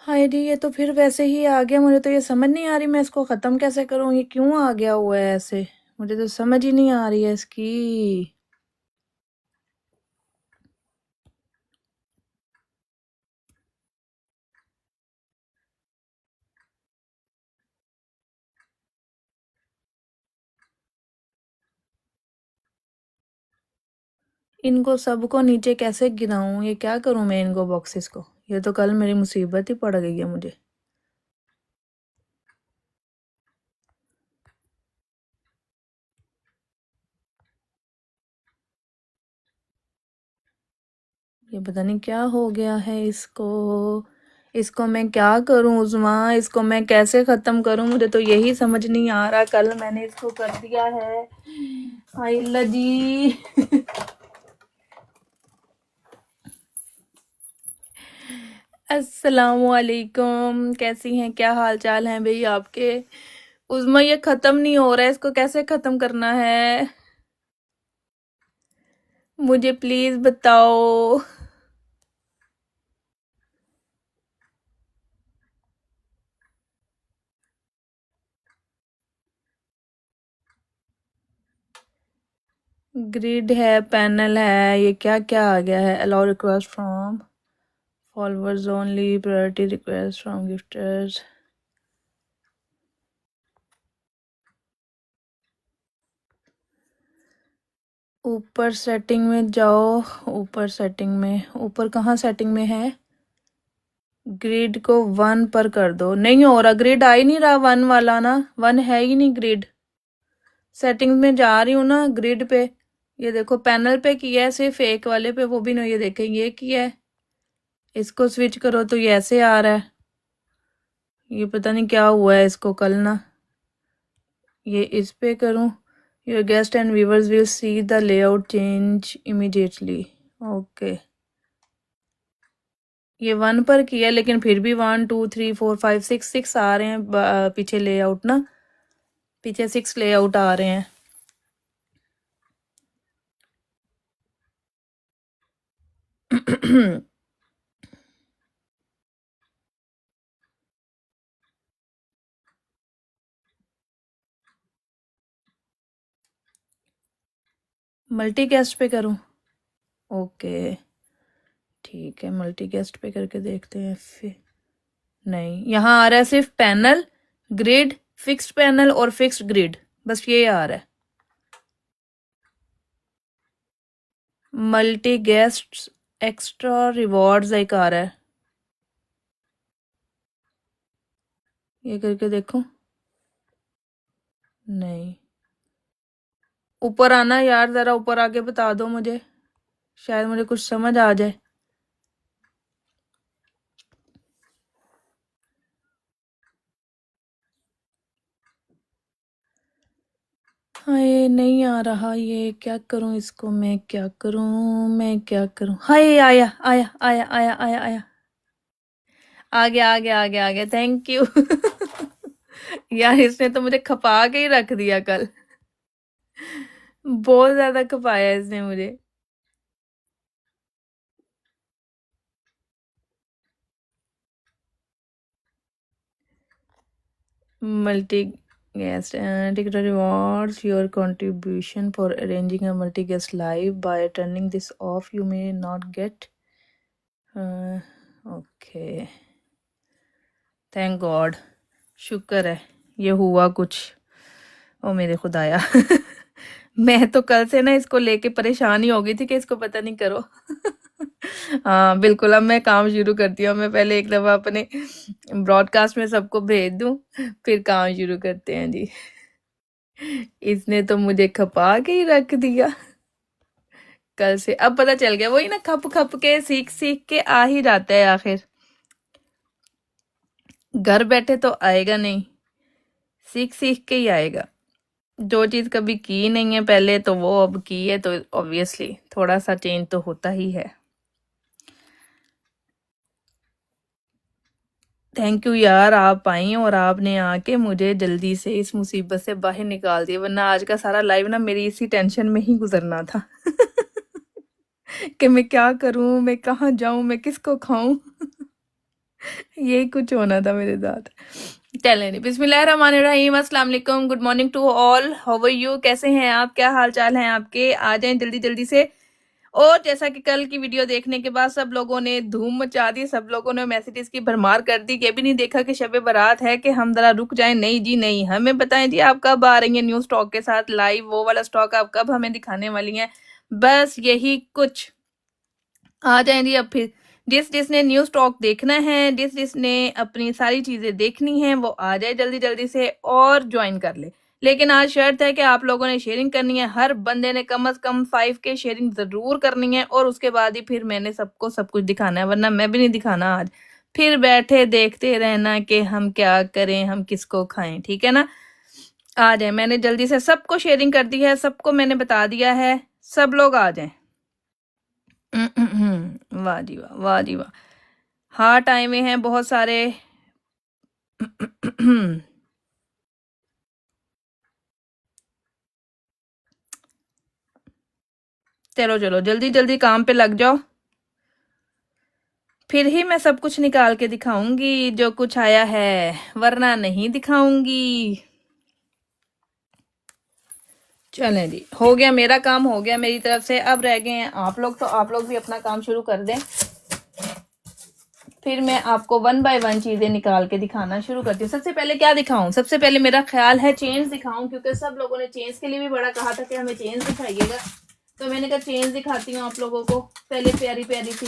हाय दी, ये तो फिर वैसे ही आ गया। मुझे तो ये समझ नहीं आ रही मैं इसको ख़त्म कैसे करूँ। ये क्यों आ गया हुआ है ऐसे? मुझे तो समझ ही नहीं आ रही है इसकी। इनको सबको नीचे कैसे गिराऊं? ये क्या करूं मैं इनको बॉक्सेस को? ये तो कल मेरी मुसीबत ही पड़ गई है मुझे। ये पता नहीं क्या हो गया है इसको। इसको मैं क्या करूं उज़मा? इसको मैं कैसे ख़त्म करूं? मुझे तो यही समझ नहीं आ रहा। कल मैंने इसको कर दिया है। हाय अल्लाह जी। अस्सलामुअलैकुम, कैसी हैं? क्या हाल चाल हैं भाई आपके? उज़मा ये ख़त्म नहीं हो रहा है, इसको कैसे ख़त्म करना है? मुझे प्लीज़ बताओ। ग्रिड है, पैनल है, ये क्या क्या आ गया है? Allow request from followers only, priority request from gifters. ऊपर सेटिंग में जाओ। ऊपर सेटिंग में, ऊपर कहाँ सेटिंग में है? ग्रिड को 1 पर कर दो। नहीं हो रहा, ग्रिड आ ही नहीं रहा 1 वाला ना। 1 है ही नहीं ग्रिड। सेटिंग्स में जा रही हूँ ना, ग्रिड पे। ये देखो, पैनल पे किया है, सिर्फ एक वाले पे वो भी नहीं। ये देखें, ये किया है। इसको स्विच करो तो ये ऐसे आ रहा है। ये पता नहीं क्या हुआ है इसको कल ना। ये इस पे करूँ। Your guest and viewers will see the layout change immediately. Okay. ये 1 पर किया लेकिन फिर भी 1 2 3 4 5 6 आ रहे हैं पीछे लेआउट ना। पीछे 6 लेआउट आ रहे हैं। मल्टी गेस्ट पे करूँ? ओके, ठीक है, मल्टी गेस्ट पे करके देखते हैं फिर। नहीं, यहाँ आ रहा है सिर्फ पैनल, ग्रिड, फिक्स्ड पैनल और फिक्स्ड ग्रिड। बस ये आ रहा है। मल्टी गेस्ट एक्स्ट्रा रिवॉर्ड्स एक आ रहा है। ये करके देखो। नहीं, ऊपर आना यार, जरा ऊपर आके बता दो मुझे, शायद मुझे कुछ समझ आ जाए। हाय, नहीं आ रहा ये। क्या करूं इसको? मैं क्या करूं? मैं क्या करूं? हाय, आया आया आया आया आया आया। आ गया आ गया आ गया आ गया, थैंक यू। यार, इसने तो मुझे खपा के ही रख दिया कल। बहुत ज्यादा खपाया इसने मुझे। Multi guest ticket rewards your contribution for arranging a multi guest live. By turning this off you may not get okay. Thank God, शुक्र है ये हुआ कुछ। ओ मेरे खुदाया। मैं तो कल से ना इसको लेके परेशान ही हो गई थी कि इसको पता नहीं करो। हाँ बिल्कुल, अब मैं काम शुरू करती हूँ। मैं पहले एक दफा अपने ब्रॉडकास्ट में सबको भेज दूं, फिर काम शुरू करते हैं जी। इसने तो मुझे खपा के ही रख दिया कल से। अब पता चल गया, वही ना, खप खप के सीख सीख के आ ही जाता है आखिर। घर बैठे तो आएगा नहीं, सीख सीख के ही आएगा। जो चीज कभी की नहीं है पहले, तो वो अब की है, तो ऑब्वियसली थोड़ा सा चेंज तो होता ही है। थैंक यू यार, आप आई और आपने आके मुझे जल्दी से इस मुसीबत से बाहर निकाल दिया, वरना आज का सारा लाइव ना मेरी इसी टेंशन में ही गुजरना था। कि मैं क्या करूं, मैं कहाँ जाऊं, मैं किसको खाऊं। यही कुछ होना था मेरे साथ। चलें जी, बिस्मिल्लाहिर्रहमानिर्रहीम, अस्सलाम वालेकुम, good morning to all, how are you, कैसे हैं आप, क्या हाल चाल हैं आपके? आ जाएं जल्दी जल्दी से। और जैसा कि कल की वीडियो देखने के बाद सब लोगों ने धूम मचा दी, सब लोगों ने मैसेजेस की भरमार कर दी, ये भी नहीं देखा कि शब बारात है कि हम जरा रुक जाएं। नहीं जी नहीं, हमें बताएं जी आप कब आ रही हैं न्यू स्टॉक के साथ लाइव, वो वाला स्टॉक आप कब हमें दिखाने वाली हैं? बस यही कुछ। आ जाएं जी अब फिर। जिस जिसने न्यू स्टॉक देखना है, जिस जिसने अपनी सारी चीजें देखनी है, वो आ जाए जल्दी जल्दी से और ज्वाइन कर ले। लेकिन आज शर्त है कि आप लोगों ने शेयरिंग करनी है, हर बंदे ने कम से कम 5K शेयरिंग जरूर करनी है, और उसके बाद ही फिर मैंने सबको सब कुछ दिखाना है, वरना मैं भी नहीं दिखाना आज। फिर बैठे देखते रहना कि हम क्या करें, हम किसको खाएं, ठीक है ना? आ जाए, मैंने जल्दी से सबको शेयरिंग कर दी है, सबको मैंने बता दिया है, सब लोग आ जाएं। वाह जी वाह, वाह जी वाह। हार्ट आए हुए हैं बहुत सारे। चलो चलो जल्दी जल्दी काम पे लग जाओ, फिर ही मैं सब कुछ निकाल के दिखाऊंगी जो कुछ आया है, वरना नहीं दिखाऊंगी। चलें जी, हो गया मेरा काम, हो गया मेरी तरफ से। अब रह गए हैं आप लोग, तो आप लोग भी अपना काम शुरू कर दें, फिर मैं आपको वन बाय वन चीजें निकाल के दिखाना शुरू करती हूँ। सबसे पहले क्या दिखाऊं? सबसे पहले मेरा ख्याल है चेन्स दिखाऊं, क्योंकि सब लोगों ने चेन्स के लिए भी बड़ा कहा था कि हमें चेन्स दिखाइएगा, तो मैंने कहा चेन्स दिखाती हूँ आप लोगों को। पहले प्यारी प्यारी सी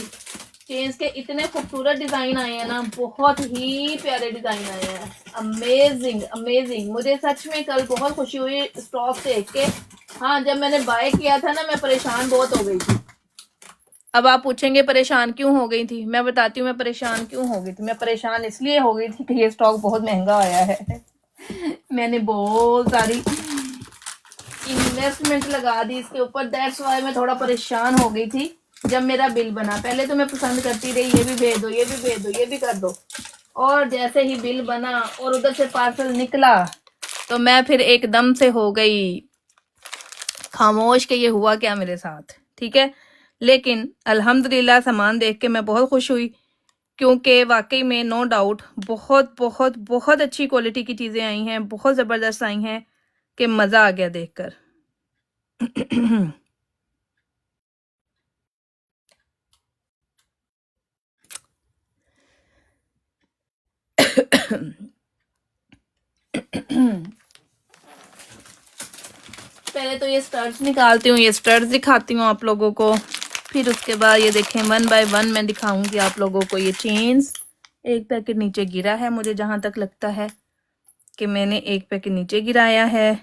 चेन्स के इतने खूबसूरत डिजाइन आए हैं ना, बहुत ही प्यारे डिजाइन आए हैं, अमेजिंग अमेजिंग। मुझे सच में कल बहुत खुशी हुई स्टॉक देख के। हाँ, जब मैंने बाय किया था ना, मैं परेशान बहुत हो गई थी। अब आप पूछेंगे परेशान क्यों हो गई थी? मैं बताती हूँ मैं परेशान क्यों हो गई थी। मैं परेशान इसलिए हो गई थी कि ये स्टॉक बहुत महंगा आया है। मैंने बहुत सारी इन्वेस्टमेंट लगा दी इसके ऊपर, दैट्स वाई मैं थोड़ा परेशान हो गई थी जब मेरा बिल बना। पहले तो मैं पसंद करती रही, ये भी भेज दो, ये भी भेज दो, ये भी कर दो, और जैसे ही बिल बना और उधर से पार्सल निकला, तो मैं फिर एकदम से हो गई खामोश कि ये हुआ क्या मेरे साथ, ठीक है। लेकिन अल्हम्दुलिल्लाह सामान देख के मैं बहुत खुश हुई, क्योंकि वाकई में नो डाउट बहुत बहुत बहुत अच्छी क्वालिटी की चीज़ें आई हैं, बहुत ज़बरदस्त आई हैं कि मज़ा आ गया देखकर। पहले तो ये स्टर्ट्स निकालती हूँ, ये स्टर्ट्स दिखाती हूँ आप लोगों को, फिर उसके बाद ये देखें वन बाय वन मैं दिखाऊंगी आप लोगों को। ये चेन्स, एक पैकेट नीचे गिरा है, मुझे जहां तक लगता है कि मैंने एक पैकेट नीचे गिराया है।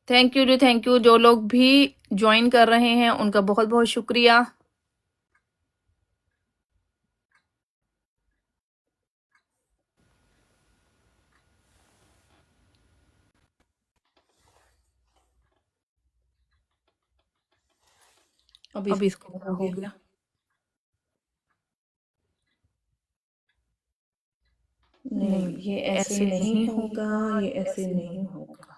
थैंक यू जी, थैंक यू। जो लोग भी ज्वाइन कर रहे हैं उनका बहुत बहुत शुक्रिया। अब इसको हो गया। नहीं, ये ऐसे नहीं होगा, ये ऐसे नहीं होगा।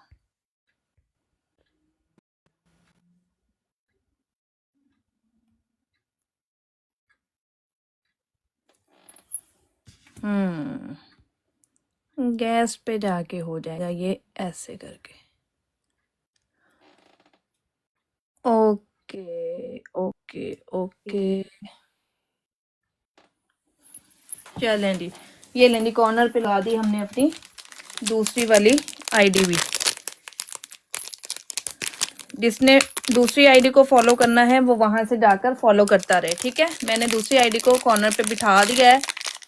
गैस पे जाके हो जाएगा ये ऐसे करके। ओके ओके ओके, चलें जी। ये लें जी, कॉर्नर पे लगा दी हमने अपनी दूसरी वाली आईडी भी। जिसने दूसरी आईडी को फॉलो करना है वो वहां से जाकर फॉलो करता रहे, ठीक है। मैंने दूसरी आईडी को कॉर्नर पे बिठा दिया है,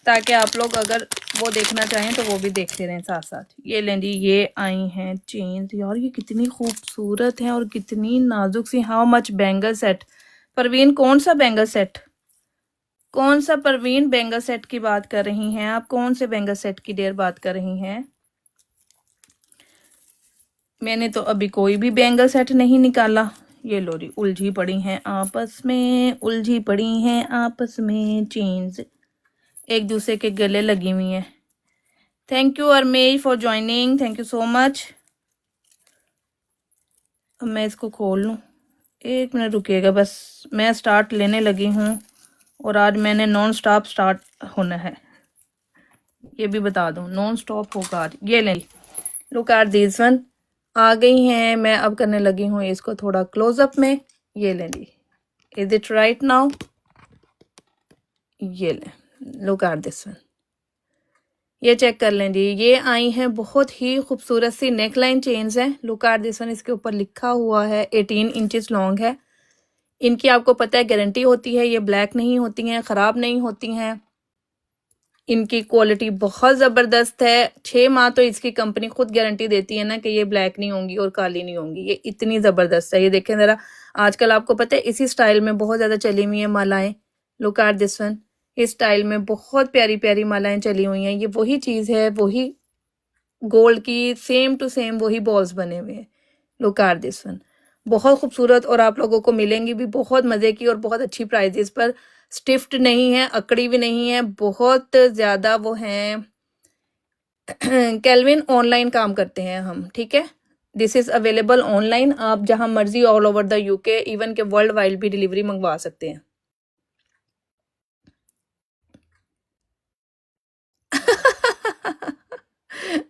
ताकि आप लोग अगर वो देखना चाहें तो वो भी देखते रहें साथ साथ। ये लें जी, ये आई हैं चेन्स, यार ये कितनी खूबसूरत हैं और कितनी नाजुक सी। How much bangle set? Parveen, कौन सा बैंगल सेट? कौन सा परवीन बैंगल सेट की बात कर रही हैं आप? कौन से बैंगल सेट की देर बात कर रही हैं? मैंने तो अभी कोई भी बैंगल सेट नहीं निकाला। ये लो जी, उलझी पड़ी हैं आपस में, उलझी पड़ी हैं आपस में चेन्स, एक दूसरे के गले लगी हुई हैं। Thank you Armesh for joining, thank you so much. अब मैं इसको खोल लूँ, एक मिनट रुकिएगा बस, मैं स्टार्ट लेने लगी हूँ और आज मैंने नॉन स्टॉप स्टार्ट होना है, ये भी बता दूँ, नॉन स्टॉप होगा आज। ये लें, लुक एट दिस वन, आ गई हैं। मैं अब करने लगी हूँ इसको थोड़ा क्लोजअप में। ये लें जी, इज इट राइट नाउ? ये लें, लुक एट दिस वन, ये चेक कर लें जी। ये आई हैं बहुत ही खूबसूरत सी नेक लाइन चेन्स हैं। लुक एट दिस वन, इसके ऊपर लिखा हुआ है 18 इंचेस लॉन्ग है। इनकी आपको पता है गारंटी होती है, ये ब्लैक नहीं होती हैं, ख़राब नहीं होती हैं। इनकी क्वालिटी बहुत ज़बरदस्त है। 6 माह तो इसकी कंपनी खुद गारंटी देती है ना कि ये ब्लैक नहीं होंगी और काली नहीं होंगी। ये इतनी ज़बरदस्त है। ये देखें ज़रा, आजकल आपको पता है इसी स्टाइल में बहुत ज़्यादा चली हुई है मालाएं। लुक एट दिस वन, इस स्टाइल में बहुत प्यारी प्यारी मालाएं चली हुई हैं। ये वही चीज़ है, वही गोल्ड की सेम टू सेम वही बॉल्स बने हुए हैं। लुक एट दिस वन, बहुत खूबसूरत, और आप लोगों को मिलेंगी भी बहुत मज़े की और बहुत अच्छी प्राइजेस पर। स्टिफ्ट नहीं है, अकड़ी भी नहीं है, बहुत ज़्यादा वो हैं। केल्विन ऑनलाइन काम करते हैं हम, ठीक है। दिस इज़ अवेलेबल ऑनलाइन, आप जहां मर्जी all over the UK, even के वर्ल्ड वाइड भी डिलीवरी मंगवा सकते हैं।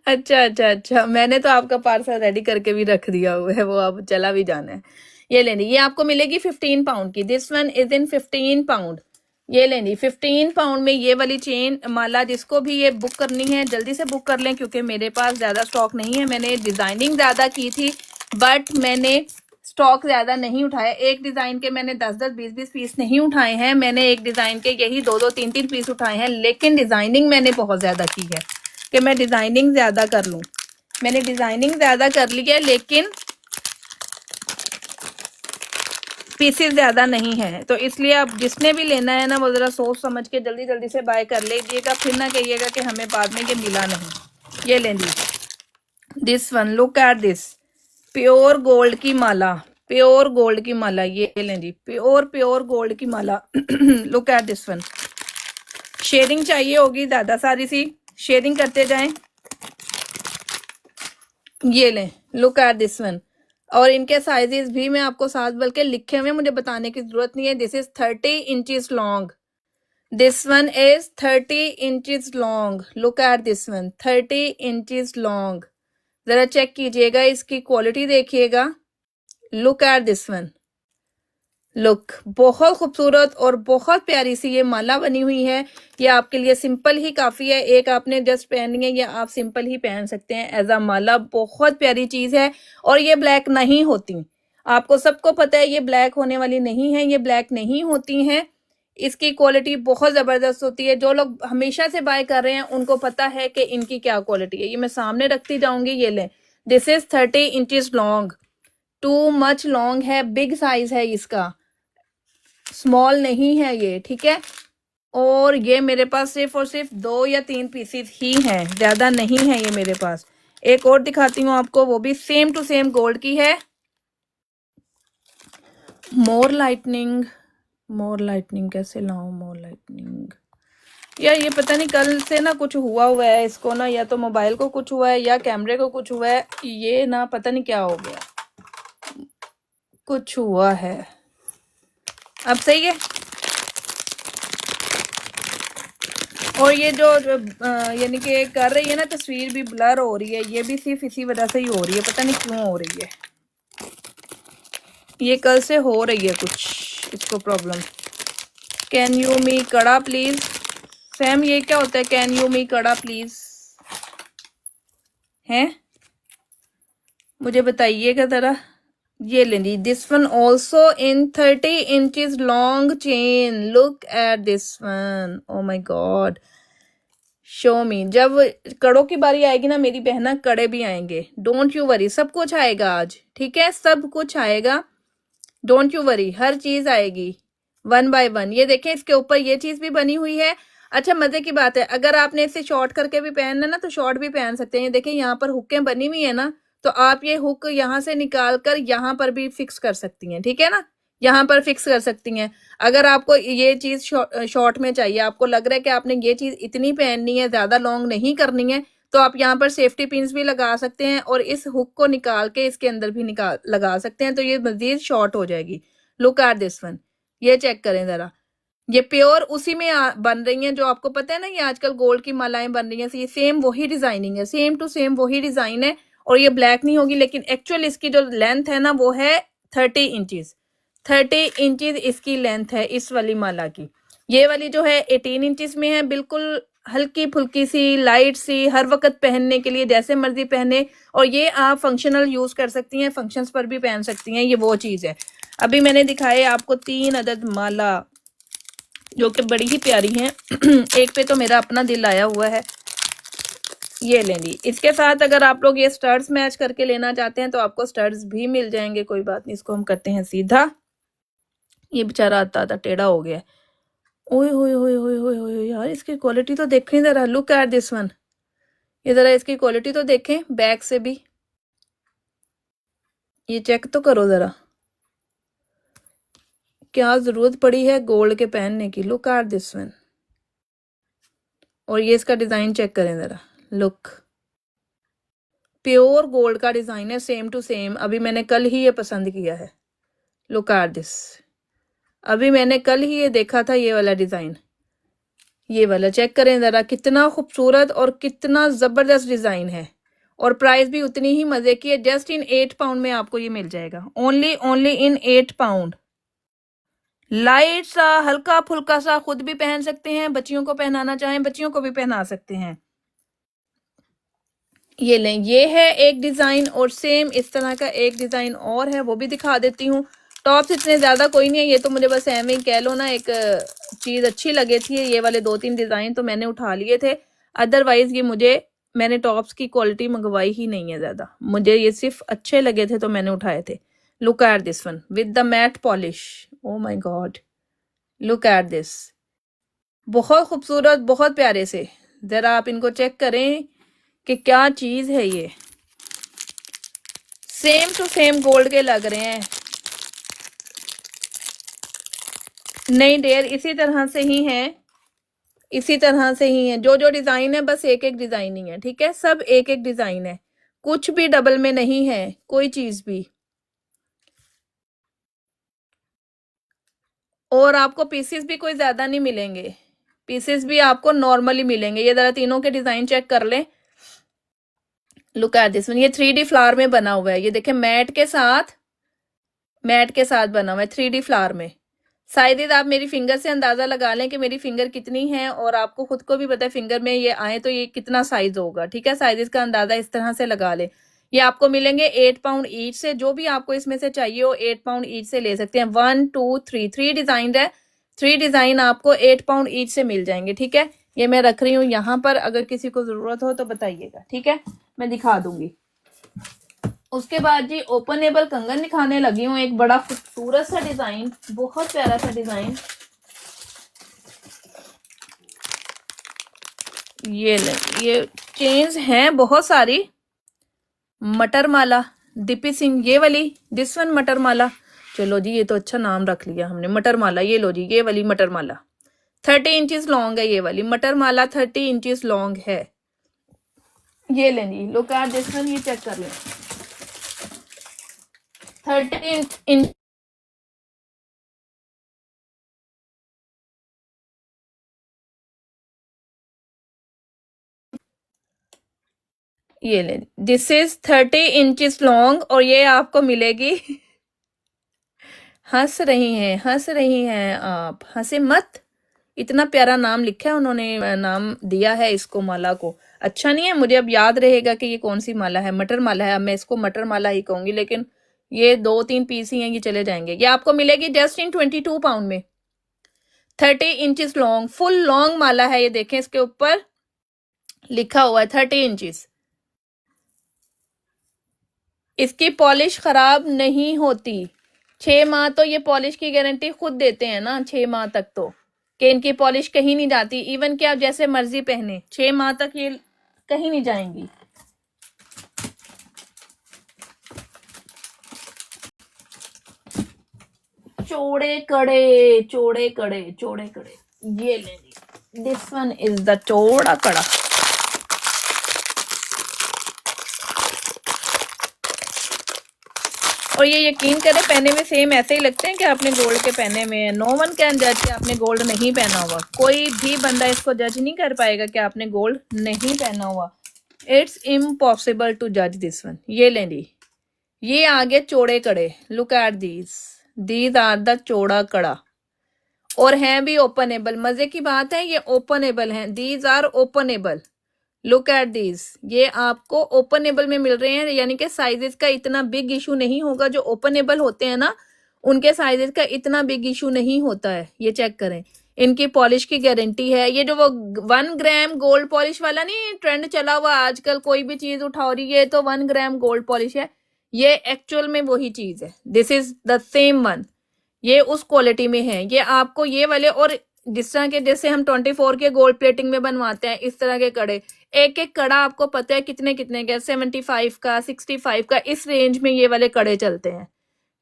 अच्छा अच्छा अच्छा, मैंने तो आपका पार्सल रेडी करके भी रख दिया हुआ है, वो अब चला भी जाना है। ये लेनी, ये आपको मिलेगी 15 पाउंड की। This one is in 15 pound. ये लेनी 15 पाउंड में ये वाली चेन माला। जिसको भी ये बुक करनी है जल्दी से बुक कर लें, क्योंकि मेरे पास ज़्यादा स्टॉक नहीं है। मैंने डिज़ाइनिंग ज़्यादा की थी बट मैंने स्टॉक ज़्यादा नहीं उठाया। एक डिज़ाइन के मैंने 10-10 20-20 पीस नहीं उठाए हैं। मैंने एक डिज़ाइन के यही 2-2 3-3 पीस उठाए हैं, लेकिन डिज़ाइनिंग मैंने बहुत ज़्यादा की है कि मैं डिज़ाइनिंग ज़्यादा कर लूँ। मैंने डिज़ाइनिंग ज़्यादा कर ली है, लेकिन पीसेस ज़्यादा नहीं है। तो इसलिए आप जिसने भी लेना है ना, वो ज़रा सोच समझ के जल्दी जल्दी से बाय कर लीजिएगा, फिर ना कहिएगा कि हमें बाद में ये मिला नहीं। ये लें लीजिए, this one, look at this, pure gold की माला, प्योर गोल्ड की माला। ये लें जी, प्योर प्योर गोल्ड की माला। Look at this one, sharing चाहिए होगी ज़्यादा सारी सी, शेयरिंग करते जाएं। ये लें, लुक एट दिस वन, और इनके साइजेस भी मैं आपको साथ बल्कि लिखे हुए, मुझे बताने की जरूरत नहीं है। This is 30 inches long, this one is 30 inches long. Look at this one, 30 inches long. जरा चेक कीजिएगा, इसकी क्वालिटी देखिएगा। Look at this one, look, बहुत खूबसूरत और बहुत प्यारी सी ये माला बनी हुई है। ये आपके लिए सिंपल ही काफ़ी है, एक आपने जस्ट पहनी है, या आप सिंपल ही पहन सकते हैं एज अ माला। बहुत प्यारी चीज़ है, और ये ब्लैक नहीं होती। आपको सबको पता है ये ब्लैक होने वाली नहीं है, ये ब्लैक नहीं होती हैं। इसकी क्वालिटी बहुत ज़बरदस्त होती है। जो लोग हमेशा से बाय कर रहे हैं उनको पता है कि इनकी क्या क्वालिटी है। ये मैं सामने रखती जाऊंगी। ये लें, this is 30 inches long, too much long है, बिग साइज है इसका, स्मॉल नहीं है ये, ठीक है। और ये मेरे पास सिर्फ और सिर्फ 2 या 3 पीसेस ही हैं, ज़्यादा नहीं है ये मेरे पास। एक और दिखाती हूँ आपको, वो भी सेम टू सेम गोल्ड की है। मोर लाइटनिंग, मोर लाइटनिंग कैसे लाऊं? मोर लाइटनिंग, यार ये पता नहीं कल से ना कुछ हुआ है इसको ना, या तो मोबाइल को कुछ हुआ है या कैमरे को कुछ हुआ है। ये ना पता नहीं क्या हो गया, कुछ हुआ है। अब सही है। और ये जो यानी कि कर रही है ना, तस्वीर भी ब्लर हो रही है, ये भी सिर्फ इसी वजह से ही हो रही है, पता नहीं क्यों हो रही है। ये कल से हो रही है कुछ इसको प्रॉब्लम। कैन यू मी कड़ा प्लीज? सैम ये क्या होता है कैन यू मी कड़ा प्लीज? हैं, मुझे बताइएगा जरा। ये लेंगी, this one also in 30 inches long chain. Look at this one, oh my god, show me. जब कड़ों की बारी आएगी ना मेरी बहना, कड़े भी आएंगे, डोंट यू वरी, सब कुछ आएगा आज, ठीक है, सब कुछ आएगा, डोंट यू वरी, हर चीज आएगी वन बाय वन। ये देखें, इसके ऊपर ये चीज भी बनी हुई है। अच्छा मजे की बात है, अगर आपने इसे शॉर्ट करके भी पहनना ना तो शॉर्ट भी पहन सकते हैं। ये देखें यहाँ पर हुकें बनी हुई है ना, तो आप ये हुक यहाँ से निकाल कर यहाँ पर भी फिक्स कर सकती हैं, ठीक है ना, यहाँ पर फिक्स कर सकती हैं। अगर आपको ये चीज शॉर्ट में चाहिए, आपको लग रहा है कि आपने ये चीज इतनी पहननी है, ज्यादा लॉन्ग नहीं करनी है, तो आप यहाँ पर सेफ्टी पिन्स भी लगा सकते हैं और इस हुक को निकाल के इसके अंदर भी लगा सकते हैं, तो ये मजीद शॉर्ट हो जाएगी। लुक एट दिस वन, ये चेक करें जरा, ये प्योर उसी में बन रही हैं जो आपको पता है ना, ये आजकल गोल्ड की मालाएं बन रही हैं, ये सेम वही डिजाइनिंग है, सेम टू सेम वही डिजाइन है। और ये ब्लैक नहीं होगी, लेकिन एक्चुअल इसकी जो लेंथ है ना वो है 30 इंचेस। 30 इंचेस इसकी लेंथ है इस वाली माला की। ये वाली जो है 18 इंचेस में है, बिल्कुल हल्की फुल्की सी, लाइट सी, हर वक्त पहनने के लिए जैसे मर्जी पहने। और ये आप फंक्शनल यूज कर सकती हैं, फंक्शंस पर भी पहन सकती हैं, ये वो चीज है। अभी मैंने दिखाए आपको 3 अदद माला जो कि बड़ी ही प्यारी हैं। एक पे तो मेरा अपना दिल आया हुआ है, ये लें जी। इसके साथ अगर आप लोग ये स्टड्स मैच करके लेना चाहते हैं तो आपको स्टड्स भी मिल जाएंगे, कोई बात नहीं। इसको हम करते हैं सीधा, ये बेचारा आता आता टेढ़ा हो गया। ओए होए होए होए होए होए यार, इसकी क्वालिटी तो देखें जरा, लुक एट दिस वन। ये जरा इसकी क्वालिटी तो देखें बैक से भी, ये चेक तो करो जरा, क्या जरूरत पड़ी है गोल्ड के पहनने की। Look at this one. और ये इसका डिजाइन चेक करें जरा, लुक, प्योर गोल्ड का डिजाइन है, सेम टू सेम। अभी मैंने कल ही ये पसंद किया है, लुक एट दिस। अभी मैंने कल ही ये देखा था, ये वाला डिजाइन, ये वाला चेक करें जरा, कितना खूबसूरत और कितना जबरदस्त डिजाइन है। और प्राइस भी उतनी ही मजे की है, जस्ट इन 8 पाउंड में आपको ये मिल जाएगा, ओनली इन 8 पाउंड। लाइट सा, हल्का फुल्का सा, खुद भी पहन सकते हैं, बच्चियों को पहनाना चाहें बच्चियों को भी पहना सकते हैं। ये लें, ये है एक डिजाइन, और सेम इस तरह का एक डिजाइन और है, वो भी दिखा देती हूँ। टॉप्स इतने ज्यादा कोई नहीं है, ये तो मुझे बस ऐਵੇਂ ही कह लो ना, एक चीज अच्छी लगी थी, ये वाले 2-3 डिजाइन तो मैंने उठा लिए थे। अदरवाइज ये मैंने टॉप्स की क्वालिटी मंगवाई ही नहीं है ज्यादा, मुझे ये सिर्फ अच्छे लगे थे तो मैंने उठाए थे। Look at this one with the matt polish, oh my god, look at this, बहुत खूबसूरत, बहुत प्यारे से। जरा आप इनको चेक करें कि क्या चीज है ये, सेम टू सेम गोल्ड के लग रहे हैं। नहीं डेयर, इसी तरह से ही है, इसी तरह से ही है, जो जो डिजाइन है बस एक एक डिजाइनिंग है, ठीक है, सब एक एक डिजाइन है, कुछ भी डबल में नहीं है कोई चीज भी। और आपको पीसेस भी कोई ज्यादा नहीं मिलेंगे, पीसेस भी आपको नॉर्मली मिलेंगे। ये जरा तीनों के डिजाइन चेक कर लें, लुक एट दिस वन। ये 3D फ्लावर में बना हुआ है, ये देखें, मैट के साथ बना हुआ है 3D फ्लावर में। साइजेस आप मेरी फिंगर से अंदाजा लगा लें कि मेरी फिंगर कितनी है, और आपको खुद को भी पता है फिंगर में ये आए तो ये कितना साइज होगा, ठीक है। साइजेस का अंदाजा इस तरह से लगा लें। ये आपको मिलेंगे 8 पाउंड ईच से, जो भी आपको इसमें से चाहिए हो 8 पाउंड ईच से ले सकते हैं। 1 2 3 3 डिजाइन है, 3 डिजाइन आपको 8 पाउंड ईच से मिल जाएंगे, ठीक है। ये मैं रख रही हूँ यहाँ पर, अगर किसी को जरूरत हो तो बताइएगा, ठीक है, मैं दिखा दूंगी। उसके बाद जी ओपनेबल कंगन दिखाने लगी हूँ, एक बड़ा खूबसूरत सा डिजाइन, बहुत प्यारा सा डिजाइन। ये ले, ये चेन्स हैं बहुत सारी, मटर माला, दीपी सिंह, ये वाली दिस वन मटर माला। चलो जी, ये तो अच्छा नाम रख लिया हमने, मटर माला। ये लो जी, ये वाली मटर माला 30 इंचेस लॉन्ग है, ये वाली मटर माला 30 इंचेस लॉन्ग है। ये लें जी, लुक एट दिस वन, ये चेक कर लें, 30 इंच। ये ले, दिस इज 30 इंचेस लॉन्ग, और ये आपको मिलेगी हंस रही हैं आप, हंसे मत, इतना प्यारा नाम लिखा है उन्होंने, नाम दिया है इसको माला को। अच्छा नहीं है, मुझे अब याद रहेगा कि ये कौन सी माला है, मटर माला है, अब मैं इसको मटर माला ही कहूंगी, लेकिन ये 2-3 पीस ही हैं, ये चले जाएंगे। ये आपको मिलेगी जस्ट इन 22 पाउंड में, 30 इंचेस लॉन्ग, फुल लॉन्ग माला है। ये देखें, इसके ऊपर लिखा हुआ है 30 इंचेस। इसकी पॉलिश खराब नहीं होती, 6 माह तो ये पॉलिश की गारंटी खुद देते हैं ना, 6 माह तक तो, कि इनकी पॉलिश कहीं नहीं जाती, इवन कि आप जैसे मर्जी पहने 6 माह तक ये कहीं नहीं जाएंगी। चौड़े कड़े, चौड़े कड़े, चौड़े कड़े, ये ले, दिस वन इज द चौड़ा कड़ा। और ये यकीन करें पहने में सेम ऐसे ही लगते हैं कि आपने गोल्ड के पहने में है। नो वन कैन जज कि आपने गोल्ड नहीं पहना हुआ। कोई भी बंदा इसको जज नहीं कर पाएगा कि आपने गोल्ड नहीं पहना हुआ। इट्स इम्पॉसिबल टू जज दिस वन। ये लें जी, ये आगे चौड़े कड़े, look at these are the चौड़ा कड़ा, और हैं भी ओपनेबल। मजे की बात है ये ओपनेबल हैं, these are openable. Look at this, ये आपको ओपनेबल में मिल रहे हैं, यानी कि साइजेस का इतना बिग इशू नहीं होगा। जो ओपनेबल होते हैं ना उनके साइजेस का इतना बिग इशू नहीं होता है। ये चेक करें, इनकी पॉलिश की गारंटी है। ये जो वो 1 ग्राम गोल्ड पॉलिश वाला नहीं ट्रेंड चला हुआ आजकल, कोई भी चीज उठाओ रही है तो 1 ग्राम गोल्ड पॉलिश है, ये एक्चुअल में वही चीज है। This is the same one, ये उस क्वालिटी में है। ये आपको ये वाले, और जिस तरह के जैसे हम 24 के गोल्ड प्लेटिंग में बनवाते हैं इस तरह के कड़े, एक एक कड़ा आपको पता है कितने कितने का, 75 का, 65 का, इस रेंज में ये वाले कड़े चलते हैं।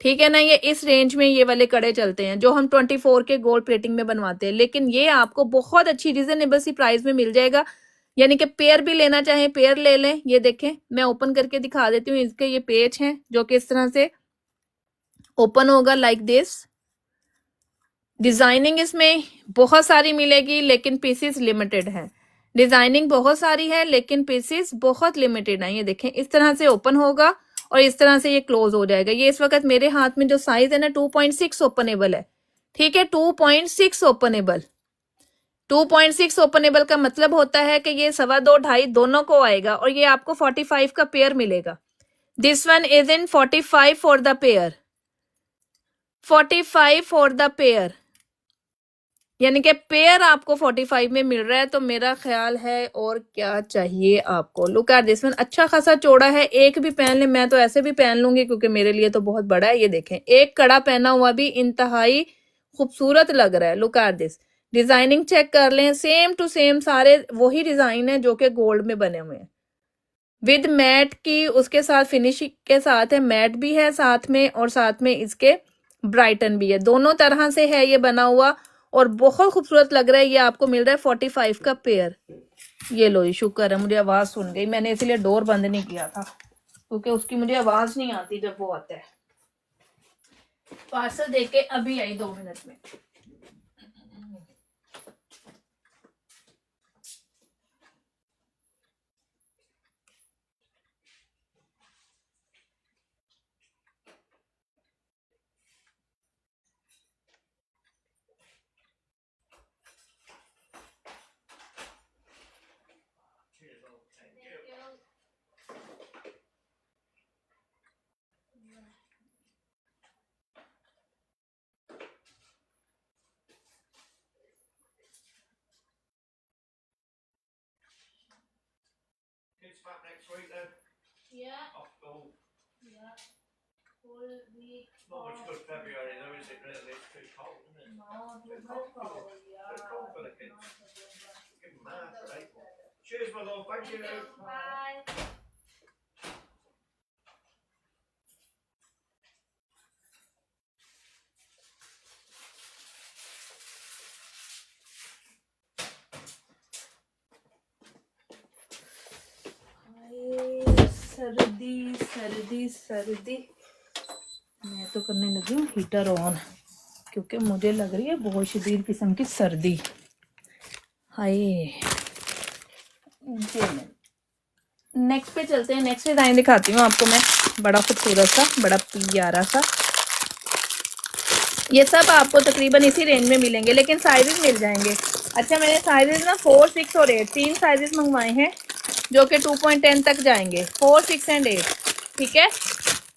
ठीक है ना, ये इस रेंज में ये वाले कड़े चलते हैं जो हम 24 के गोल्ड प्लेटिंग में बनवाते हैं। लेकिन ये आपको बहुत अच्छी रिजनेबल सी प्राइस में मिल जाएगा। यानी कि पेयर भी लेना चाहें पेयर ले लें। ये देखें, मैं ओपन करके दिखा देती हूँ। इसके ये पेज हैं जो कि इस तरह से ओपन होगा लाइक दिस। डिजाइनिंग इसमें बहुत सारी मिलेगी लेकिन पीसेस लिमिटेड हैं। डिजाइनिंग बहुत सारी है लेकिन पीसेस बहुत लिमिटेड है। ये देखें, इस तरह से ओपन होगा और इस तरह से ये क्लोज हो जाएगा। ये इस वक्त मेरे हाथ में जो साइज है ना 2.6 ओपनेबल है। ठीक है, 2.6 ओपनेबल। 2.6 ओपनेबल का मतलब होता है कि ये 2.25 दोनों को आएगा, और ये आपको 45 का पेयर मिलेगा। This one is in 45 for the pair, 45 for the pair, यानी कि पेयर आपको 45 में मिल रहा है। तो मेरा ख्याल है और क्या चाहिए आपको। लुक एट दिस वन, अच्छा खासा चौड़ा है, एक भी पहन ले। मैं तो ऐसे भी पहन लूंगी क्योंकि मेरे लिए तो बहुत बड़ा है। ये देखें, एक कड़ा पहना हुआ भी इंतहाई खूबसूरत लग रहा है। Look at this, designing check कर लें, सेम टू सेम सारे वही डिजाइन है जो कि गोल्ड में बने हुए हैं, विद मैट की उसके साथ फिनिश के साथ है। मैट भी है साथ में और साथ में इसके ब्राइटन भी है, दोनों तरह से है ये बना हुआ और बहुत खूबसूरत लग रहा है। ये आपको मिल रहा है 45 का पेयर। ये लो जी, शुक्र है मुझे आवाज सुन गई। मैंने इसलिए डोर बंद नहीं किया था क्योंकि उसकी मुझे आवाज नहीं आती जब वो आता है। पार्सल देके अभी आई 2 मिनट में। Next week then? Yeah. Off school. Yeah. Full week. Not much good February though, is it really? It's too cold, isn't it? No, too cold. Yeah. Too cold for the kids. Give them March or April. Cheers, my love. Thank you. Bye. सर्दी सर्दी सर्दी, मैं तो करने लगी हूँ heater on क्योंकि मुझे लग रही है बहुत शदीद किस्म की सर्दी। हाय, नेक्स्ट पे चलते हैं। नेक्स्ट डिजाइन दिखाती हूँ आपको मैं, बड़ा खूबसूरत सा, बड़ा प्यारा सा। ये सब आपको तकरीबन इसी रेंज में मिलेंगे लेकिन साइजेस मिल जाएंगे। अच्छा, मैंने साइजेस ना 4, 6 और 8 तीन साइजेस मंगवाए हैं जो कि 2.10 तक जाएंगे, 4, 6 एंड 8। ठीक है,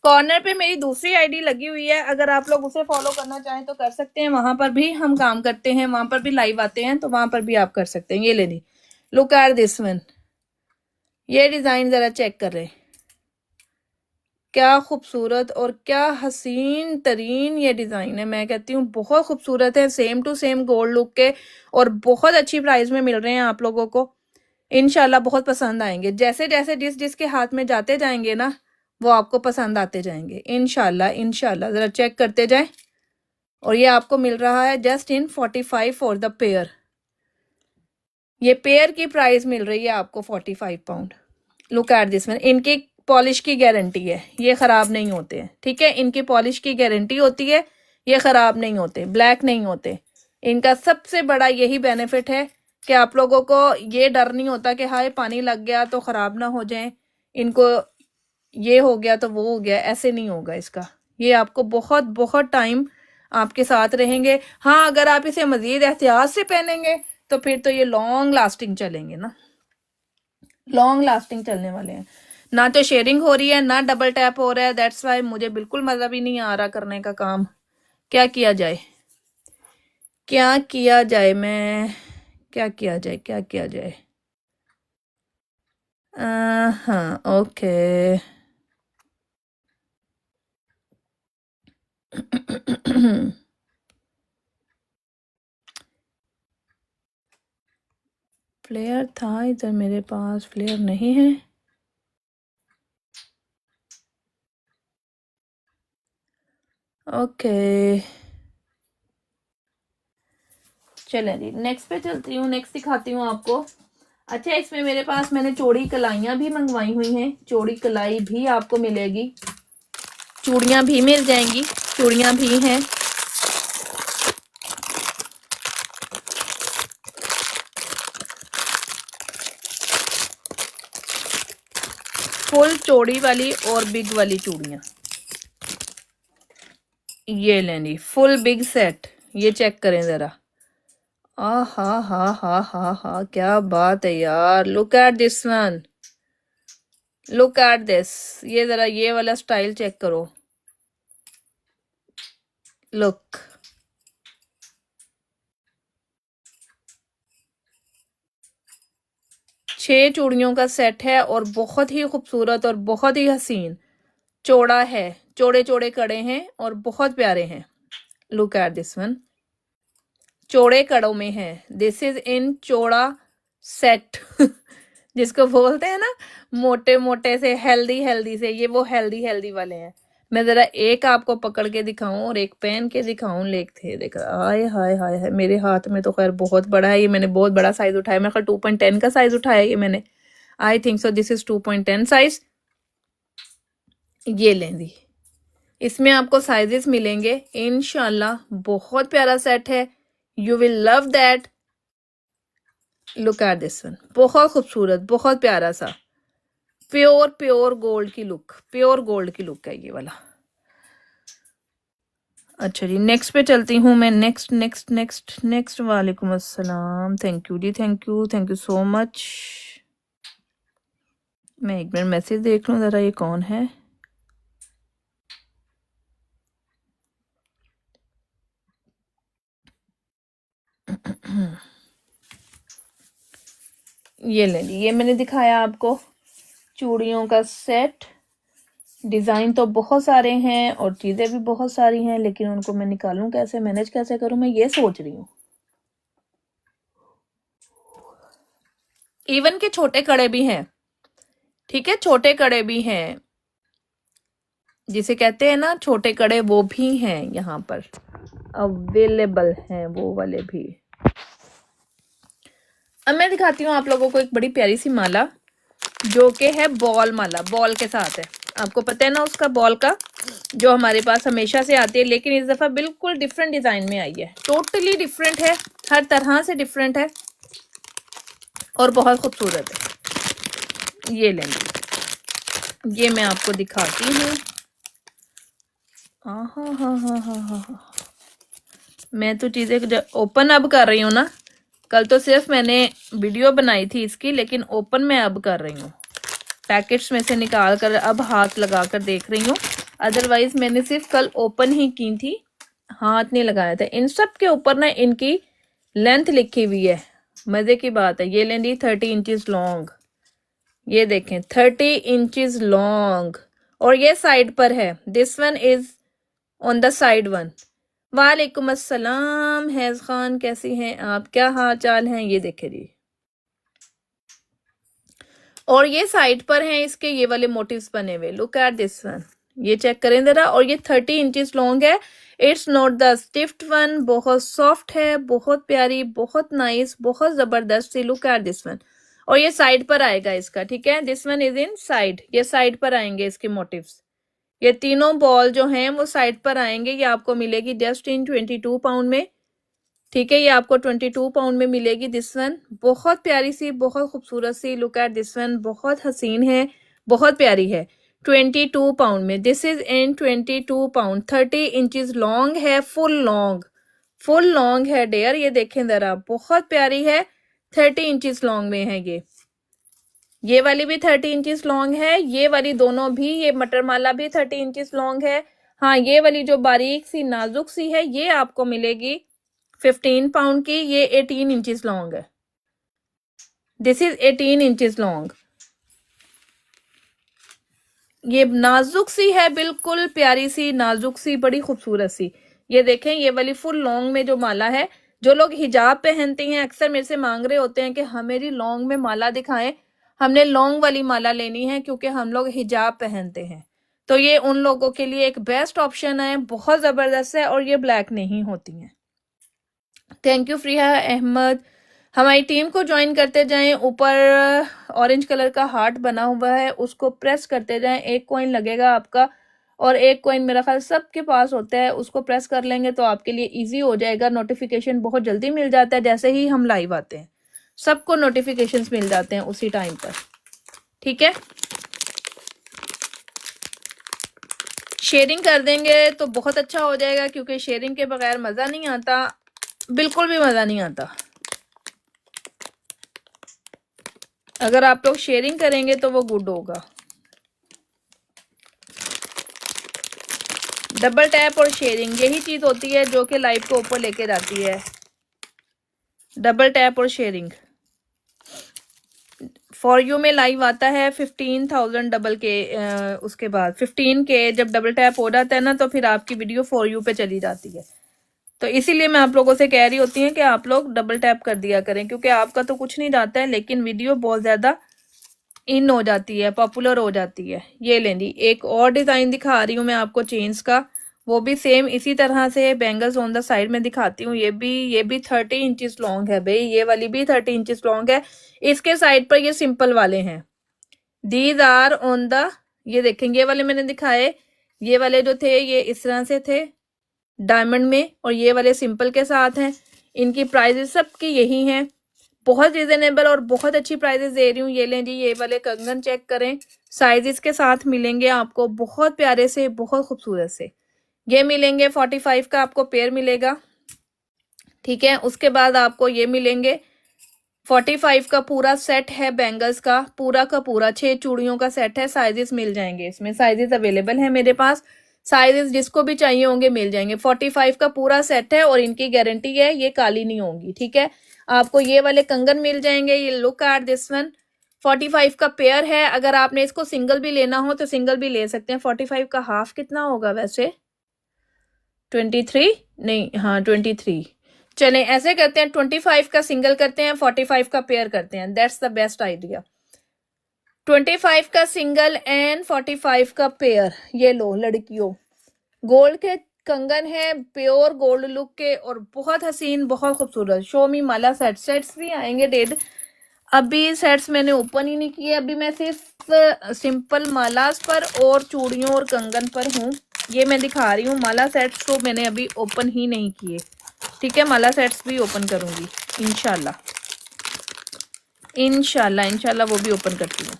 कॉर्नर पे मेरी दूसरी आईडी लगी हुई है, अगर आप लोग उसे फॉलो करना चाहें तो कर सकते हैं। वहां पर भी हम काम करते हैं, वहां पर भी लाइव आते हैं, तो वहां पर भी आप कर सकते हैं। ये ले ली, लुक एट दिस वन। ये डिजाइन जरा चेक कर रहे हैं, क्या खूबसूरत और क्या हसीन तरीन ये डिजाइन है। मैं कहती हूँ बहुत खूबसूरत है, same to same gold look के, और बहुत अच्छी प्राइस में मिल रहे हैं आप लोगों को। इंशाल्लाह बहुत पसंद आएंगे। जैसे जैसे जिसके हाथ में जाते जाएंगे ना वो आपको पसंद आते जाएंगे इंशाल्लाह। इंशाल्लाह जरा चेक करते जाएं। और ये आपको मिल रहा है just in 45 for the pair. ये पेयर की प्राइस मिल रही है आपको 45 pound. Look at this one, इनकी पॉलिश की गारंटी है, ये ख़राब नहीं होते हैं, ठीक है। इनकी पॉलिश की गारंटी होती है, ये ख़राब नहीं होते, ब्लैक नहीं होते। इनका सबसे बड़ा यही बेनिफिट है कि आप लोगों को ये डर नहीं होता कि हाय पानी लग गया तो ख़राब ना हो जाए, इनको ये हो गया तो वो हो गया, ऐसे नहीं होगा इसका। ये आपको बहुत बहुत टाइम आपके साथ रहेंगे। हाँ, अगर आप इसे मज़ीद एहतियात से पहनेंगे तो फिर तो ये लॉन्ग लास्टिंग चलेंगे ना, लॉन्ग लास्टिंग चलने वाले हैं। ना तो शेयरिंग हो रही है, ना डबल टैप हो रहा है। दैट्स वाई मुझे बिल्कुल मज़ा भी नहीं आ रहा करने का काम। क्या किया जाए, क्या किया जाए, मैं क्या किया जाए, क्या किया जाए। हाँ, ओके। फ्लेयर था इधर मेरे पास, फ्लेयर नहीं है। ओके चलें जी, नेक्स्ट पे चलती हूँ, नेक्स्ट दिखाती हूँ आपको। अच्छा, इसमें मेरे पास मैंने चौड़ी कलाइयाँ भी मंगवाई हुई हैं, चौड़ी कलाई भी आपको मिलेगी, चूड़ियाँ भी मिल जाएंगी, चूड़ियाँ भी हैं। फुल चौड़ी वाली और बिग वाली चूड़ियाँ, ये लेनी फुल बिग सेट। ये चेक करें जरा, आ हा, क्या बात है यार। Look at this one, look at this. ये जरा ये वाला स्टाइल चेक करो, लुक। छह चूड़ियों का सेट है और बहुत ही खूबसूरत और बहुत ही हसीन, चौड़ा है, चौड़े चौड़े कड़े हैं और बहुत प्यारे हैं। लुक एट दिस वन, चौड़े कड़ों में है। दिस इज इन चौड़ा सेट जिसको बोलते हैं ना मोटे मोटे से, हेल्दी हेल्दी से, ये वो हेल्दी हेल्दी वाले हैं। मैं जरा एक आपको पकड़ के दिखाऊं और एक पहन के दिखाऊं। लेक थे देख, हाय हाय हाय हाय, मेरे हाथ में तो खैर बहुत बड़ा है ये, मैंने बहुत बड़ा साइज उठाया, मेरे ख्याल 2.10 का साइज उठाया ये मैंने, I think so this is 2.10 size. ये लें दी, इसमें आपको साइजेस मिलेंगे इंशाल्लाह। बहुत प्यारा सेट है, you will love that. Look at this one, बहुत खूबसूरत, बहुत प्यारा सा, प्योर प्योर गोल्ड की लुक, प्योर गोल्ड की लुक है ये वाला। अच्छा जी, नेक्स्ट पे चलती हूँ मैं। नेक्स्ट नेक्स्ट नेक्स्ट नेक्स्ट, वालेकुम अस्सलाम, थैंक यू जी, थैंक यू सो मच। मैं एक मिनट मैसेज देख लूँ ज़रा, ये कौन है। ये ले ली, ये मैंने दिखाया आपको चूड़ियों का सेट। डिज़ाइन तो बहुत सारे हैं और चीज़ें भी बहुत सारी हैं, लेकिन उनको मैं निकालूं कैसे, मैनेज कैसे करूं, मैं ये सोच रही हूँ। इवन के छोटे कड़े भी हैं, ठीक है, छोटे कड़े भी हैं, जिसे कहते हैं ना छोटे कड़े, वो भी हैं यहाँ पर अवेलेबल हैं, वो वाले भी। अब मैं दिखाती हूँ आप लोगों को एक बड़ी प्यारी सी माला, जो कि है बॉल माला, बॉल के साथ है। आपको पता है ना उसका बॉल का, जो हमारे पास हमेशा से आती है, लेकिन इस दफा बिल्कुल डिफरेंट डिजाइन में आई है, टोटली डिफरेंट है, हर तरह से डिफरेंट है और बहुत खूबसूरत है। ये लेंगे, ये मैं आपको दिखाती हूँ। हाँ, मैं तो चीजें ओपन अब कर रही हूँ ना, कल तो सिर्फ मैंने वीडियो बनाई थी इसकी, लेकिन ओपन मैं अब कर रही हूँ, पैकेट्स में से निकाल कर अब हाथ लगा कर देख रही हूँ। अदरवाइज मैंने सिर्फ कल ओपन ही की थी, हाथ नहीं लगाया था। इन सब के ऊपर ना इनकी लेंथ लिखी हुई है, मजे की बात है। ये लेंगी 30 इंचेस लॉन्ग, ये देखें 30 इंचेस लॉन्ग, और ये साइड पर है। This one is on the side one. वालेकुम अस्सलाम हैज खान, कैसी हैं आप, क्या हाल चाल हैं। ये देखे जी, और ये साइड पर हैं इसके ये वाले मोटिव्स बने हुए। लुक एट दिस वन, ये चेक करें जरा, और ये 30 इंचेस लॉन्ग है। इट्स नॉट द स्टिफ्ड वन, बहुत सॉफ्ट है, बहुत प्यारी, बहुत नाइस, बहुत जबरदस्त सी। लुक एट दिस वन, और ये साइड पर आएगा इसका, ठीक है। This one is in side, ये साइड पर आएंगे इसके मोटिव्स। ये तीनों बॉल जो हैं वो साइड पर आएंगे। ये आपको मिलेगी जस्ट इन 22 पाउंड में, ठीक है। ये आपको 22 पाउंड में मिलेगी। दिस वन बहुत प्यारी सी, बहुत खूबसूरत सी, लुक एट दिस वन, बहुत हसीन है, बहुत प्यारी है। 22 पाउंड में, this is in 22 pound. 30 inches long है, फुल लॉन्ग, फुल लॉन्ग है डेयर। ये देखें जरा, बहुत प्यारी है। 30 इंचेस लॉन्ग में है ये वाली भी 30 इंचेस लॉन्ग है, ये वाली दोनों भी, ये मटर माला भी 30 इंचेस लॉन्ग है। हाँ, ये वाली जो बारीक सी नाजुक सी है ये आपको मिलेगी 15 पाउंड की। ये 18 इंचेस लॉन्ग है। This is 18 inches long. ये नाजुक सी है, बिल्कुल प्यारी सी, नाजुक सी, बड़ी खूबसूरत सी। ये देखें, ये वाली फुल लॉन्ग में जो माला है, जो लोग हिजाब पहनते हैं अक्सर मेरे से मांग रहे होते हैं कि हमें लॉन्ग में माला दिखाएं। हमने लॉन्ग वाली माला लेनी है क्योंकि हम लोग हिजाब पहनते हैं, तो ये उन लोगों के लिए एक बेस्ट ऑप्शन है, बहुत जबरदस्त है। और ये ब्लैक नहीं होती हैं। Thank you Friya Ahmed. हमारी टीम को ज्वाइन करते जाएं। ऊपर ऑरेंज कलर का हार्ट बना हुआ है, उसको प्रेस करते जाएं। एक कॉइन लगेगा आपका, और एक कॉइन मेरा ख्याल सबके पास होता है। उसको प्रेस कर लेंगे तो आपके लिए इजी हो जाएगा। नोटिफिकेशन बहुत जल्दी मिल जाता है, जैसे ही हम लाइव आते हैं सबको नोटिफिकेशंस मिल जाते हैं उसी टाइम पर, ठीक है। शेयरिंग कर देंगे तो बहुत अच्छा हो जाएगा, क्योंकि शेयरिंग के बगैर मजा नहीं आता, बिल्कुल भी मजा नहीं आता। अगर आप लोग शेयरिंग करेंगे तो वो गुड होगा। डबल टैप और शेयरिंग यही चीज होती है जो कि लाइव को ऊपर लेके जाती है। डबल टैप और शेयरिंग। फॉर यू में लाइव आता है 15,000 डबल के, उसके बाद 15 के जब डबल टैप हो जाता है ना, तो फिर आपकी वीडियो फॉर यू पे चली जाती है। तो इसीलिए मैं आप लोगों से कह रही होती है कि आप लोग डबल टैप कर दिया करें, क्योंकि आपका तो कुछ नहीं जाता है, लेकिन वीडियो बहुत ज्यादा इन हो जाती है, पॉपुलर हो जाती है। ये लें जी, एक और डिजाइन दिखा रही हूँ मैं आपको चेन्स का, वो भी सेम इसी तरह से बैंगल्स ऑन द साइड में दिखाती हूँ। ये भी 30 इंचेस लॉन्ग है भाई, ये वाली भी 30 इंचेस लॉन्ग है। इसके साइड पर ये सिंपल वाले हैं, दीज आर ऑन द, ये देखेंगे, ये वाले मैंने दिखाए, ये वाले जो थे ये इस तरह से थे डायमंड में, और ये वाले सिंपल के साथ हैं। इनकी प्राइजेस सबकी यही हैं, बहुत रिजनेबल और बहुत अच्छी प्राइजेस दे रही हूँ। ये लें जी, ये वाले कंगन चेक करें, साइजेस के साथ मिलेंगे आपको, बहुत प्यारे से, बहुत खूबसूरत से। ये मिलेंगे 45 का आपको पेयर मिलेगा, ठीक है। उसके बाद आपको ये मिलेंगे 45 का पूरा सेट है बैंगल्स का पूरा 6 चूड़ियों का सेट है। साइजेस मिल जाएंगे इसमें, साइजेस अवेलेबल है मेरे पास, साइजेस जिसको भी चाहिए होंगे मिल जाएंगे। 45 का पूरा सेट है और इनकी गारंटी है ये काली नहीं होंगी, ठीक है। आपको ये वाले कंगन मिल जाएंगे, ये लुक एट दिस वन, 45 का पेयर है। अगर आपने इसको सिंगल भी लेना हो तो सिंगल भी ले सकते हैं। 45 का हाफ कितना होगा वैसे, 23 नहीं, हाँ 23। चलें ऐसे करते हैं, 25 का सिंगल करते हैं, 45 का पेयर करते हैं, दैट्स द बेस्ट आइडिया। 25 का सिंगल एंड 45 का पेयर। ये लो लड़कियों, गोल्ड के कंगन है, प्योर गोल्ड लुक के और बहुत हसीन, बहुत खूबसूरत। शो मी माला सेट्स भी आएंगे डेढ़, अभी सेट्स मैंने ओपन ही नहीं किए, अभी मैं सिर्फ सिंपल मालास पर और चूड़ियों और कंगन पर हूँ। ये मैं दिखा रही हूँ, माला सेट्स को मैंने अभी ओपन ही नहीं किए, ठीक है। माला सेट्स भी ओपन करूंगी इंशाल्लाह, इंशाल्लाह वो भी ओपन करती हूँ।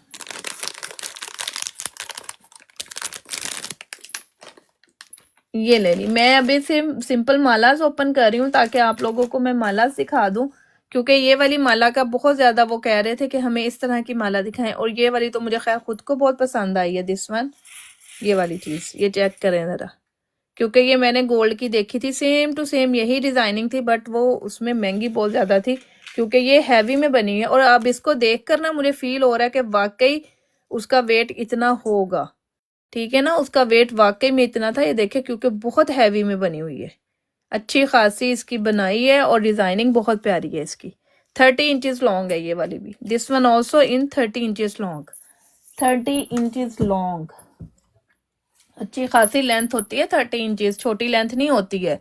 ये ले ली मैं, अभी से सिंपल मालास ओपन कर रही हूँ ताकि आप लोगों को मैं मालास दिखा दूं, क्योंकि ये वाली माला का बहुत ज्यादा वो कह रहे थे कि हमें इस तरह की माला दिखाएं, और ये वाली तो मुझे खैर खुद को बहुत पसंद आई है, दिस वन, ये वाली चीज, ये चेक करें जरा, क्योंकि ये मैंने गोल्ड की देखी थी, सेम टू सेम यही डिजाइनिंग थी, बट वो उसमें महंगी बहुत ज्यादा थी, क्योंकि ये हैवी में बनी है। और अब इसको देख कर ना मुझे फील हो रहा है कि वाकई उसका वेट इतना होगा, ठीक है ना, उसका वेट वाकई में इतना था। ये देखे, क्योंकि बहुत हैवी में बनी हुई है, अच्छी खासी इसकी बनाई है और डिजाइनिंग बहुत प्यारी है इसकी। 30 इंचेस लॉन्ग है ये वाली भी, this one also in 30 inches long, 30 inches long, अच्छी खासी लेंथ होती है 30 इंचेस, छोटी लेंथ नहीं होती है,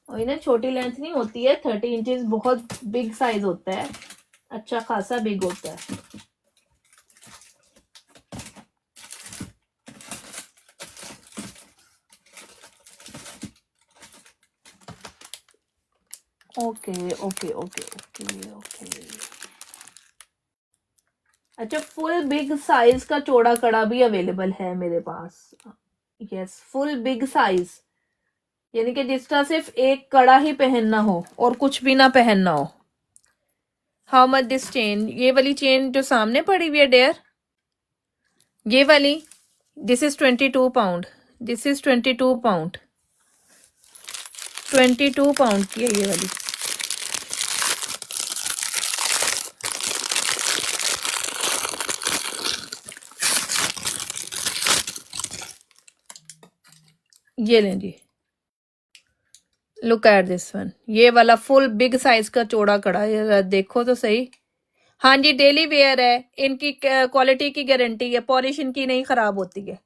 और ना छोटी लेंथ नहीं होती है, 30 इंचेस बहुत बिग साइज होता है, अच्छा खासा बिग होता है। Okay okay okay okay okay. अच्छा, फुल बिग साइज का चौड़ा कड़ा भी अवेलेबल है मेरे पास। यस, फुल बिग साइज, यानी कि जिस तरह सिर्फ एक कड़ा ही पहनना हो और कुछ भी ना पहनना हो। How much this chain? ये वाली चेन जो सामने पड़ी हुई है डेयर, ये वाली, this is 22 pound. This is 22 pound. 22 pound की है ये वाली। ये लें जी, लुक एट दिस वन। ये वाला फुल बिग साइज का चौड़ा कड़ा, ये देखो तो सही। हाँ जी, डेली वेयर है, इनकी क्वालिटी की गारंटी है, पॉलिश इनकी नहीं खराब होती है,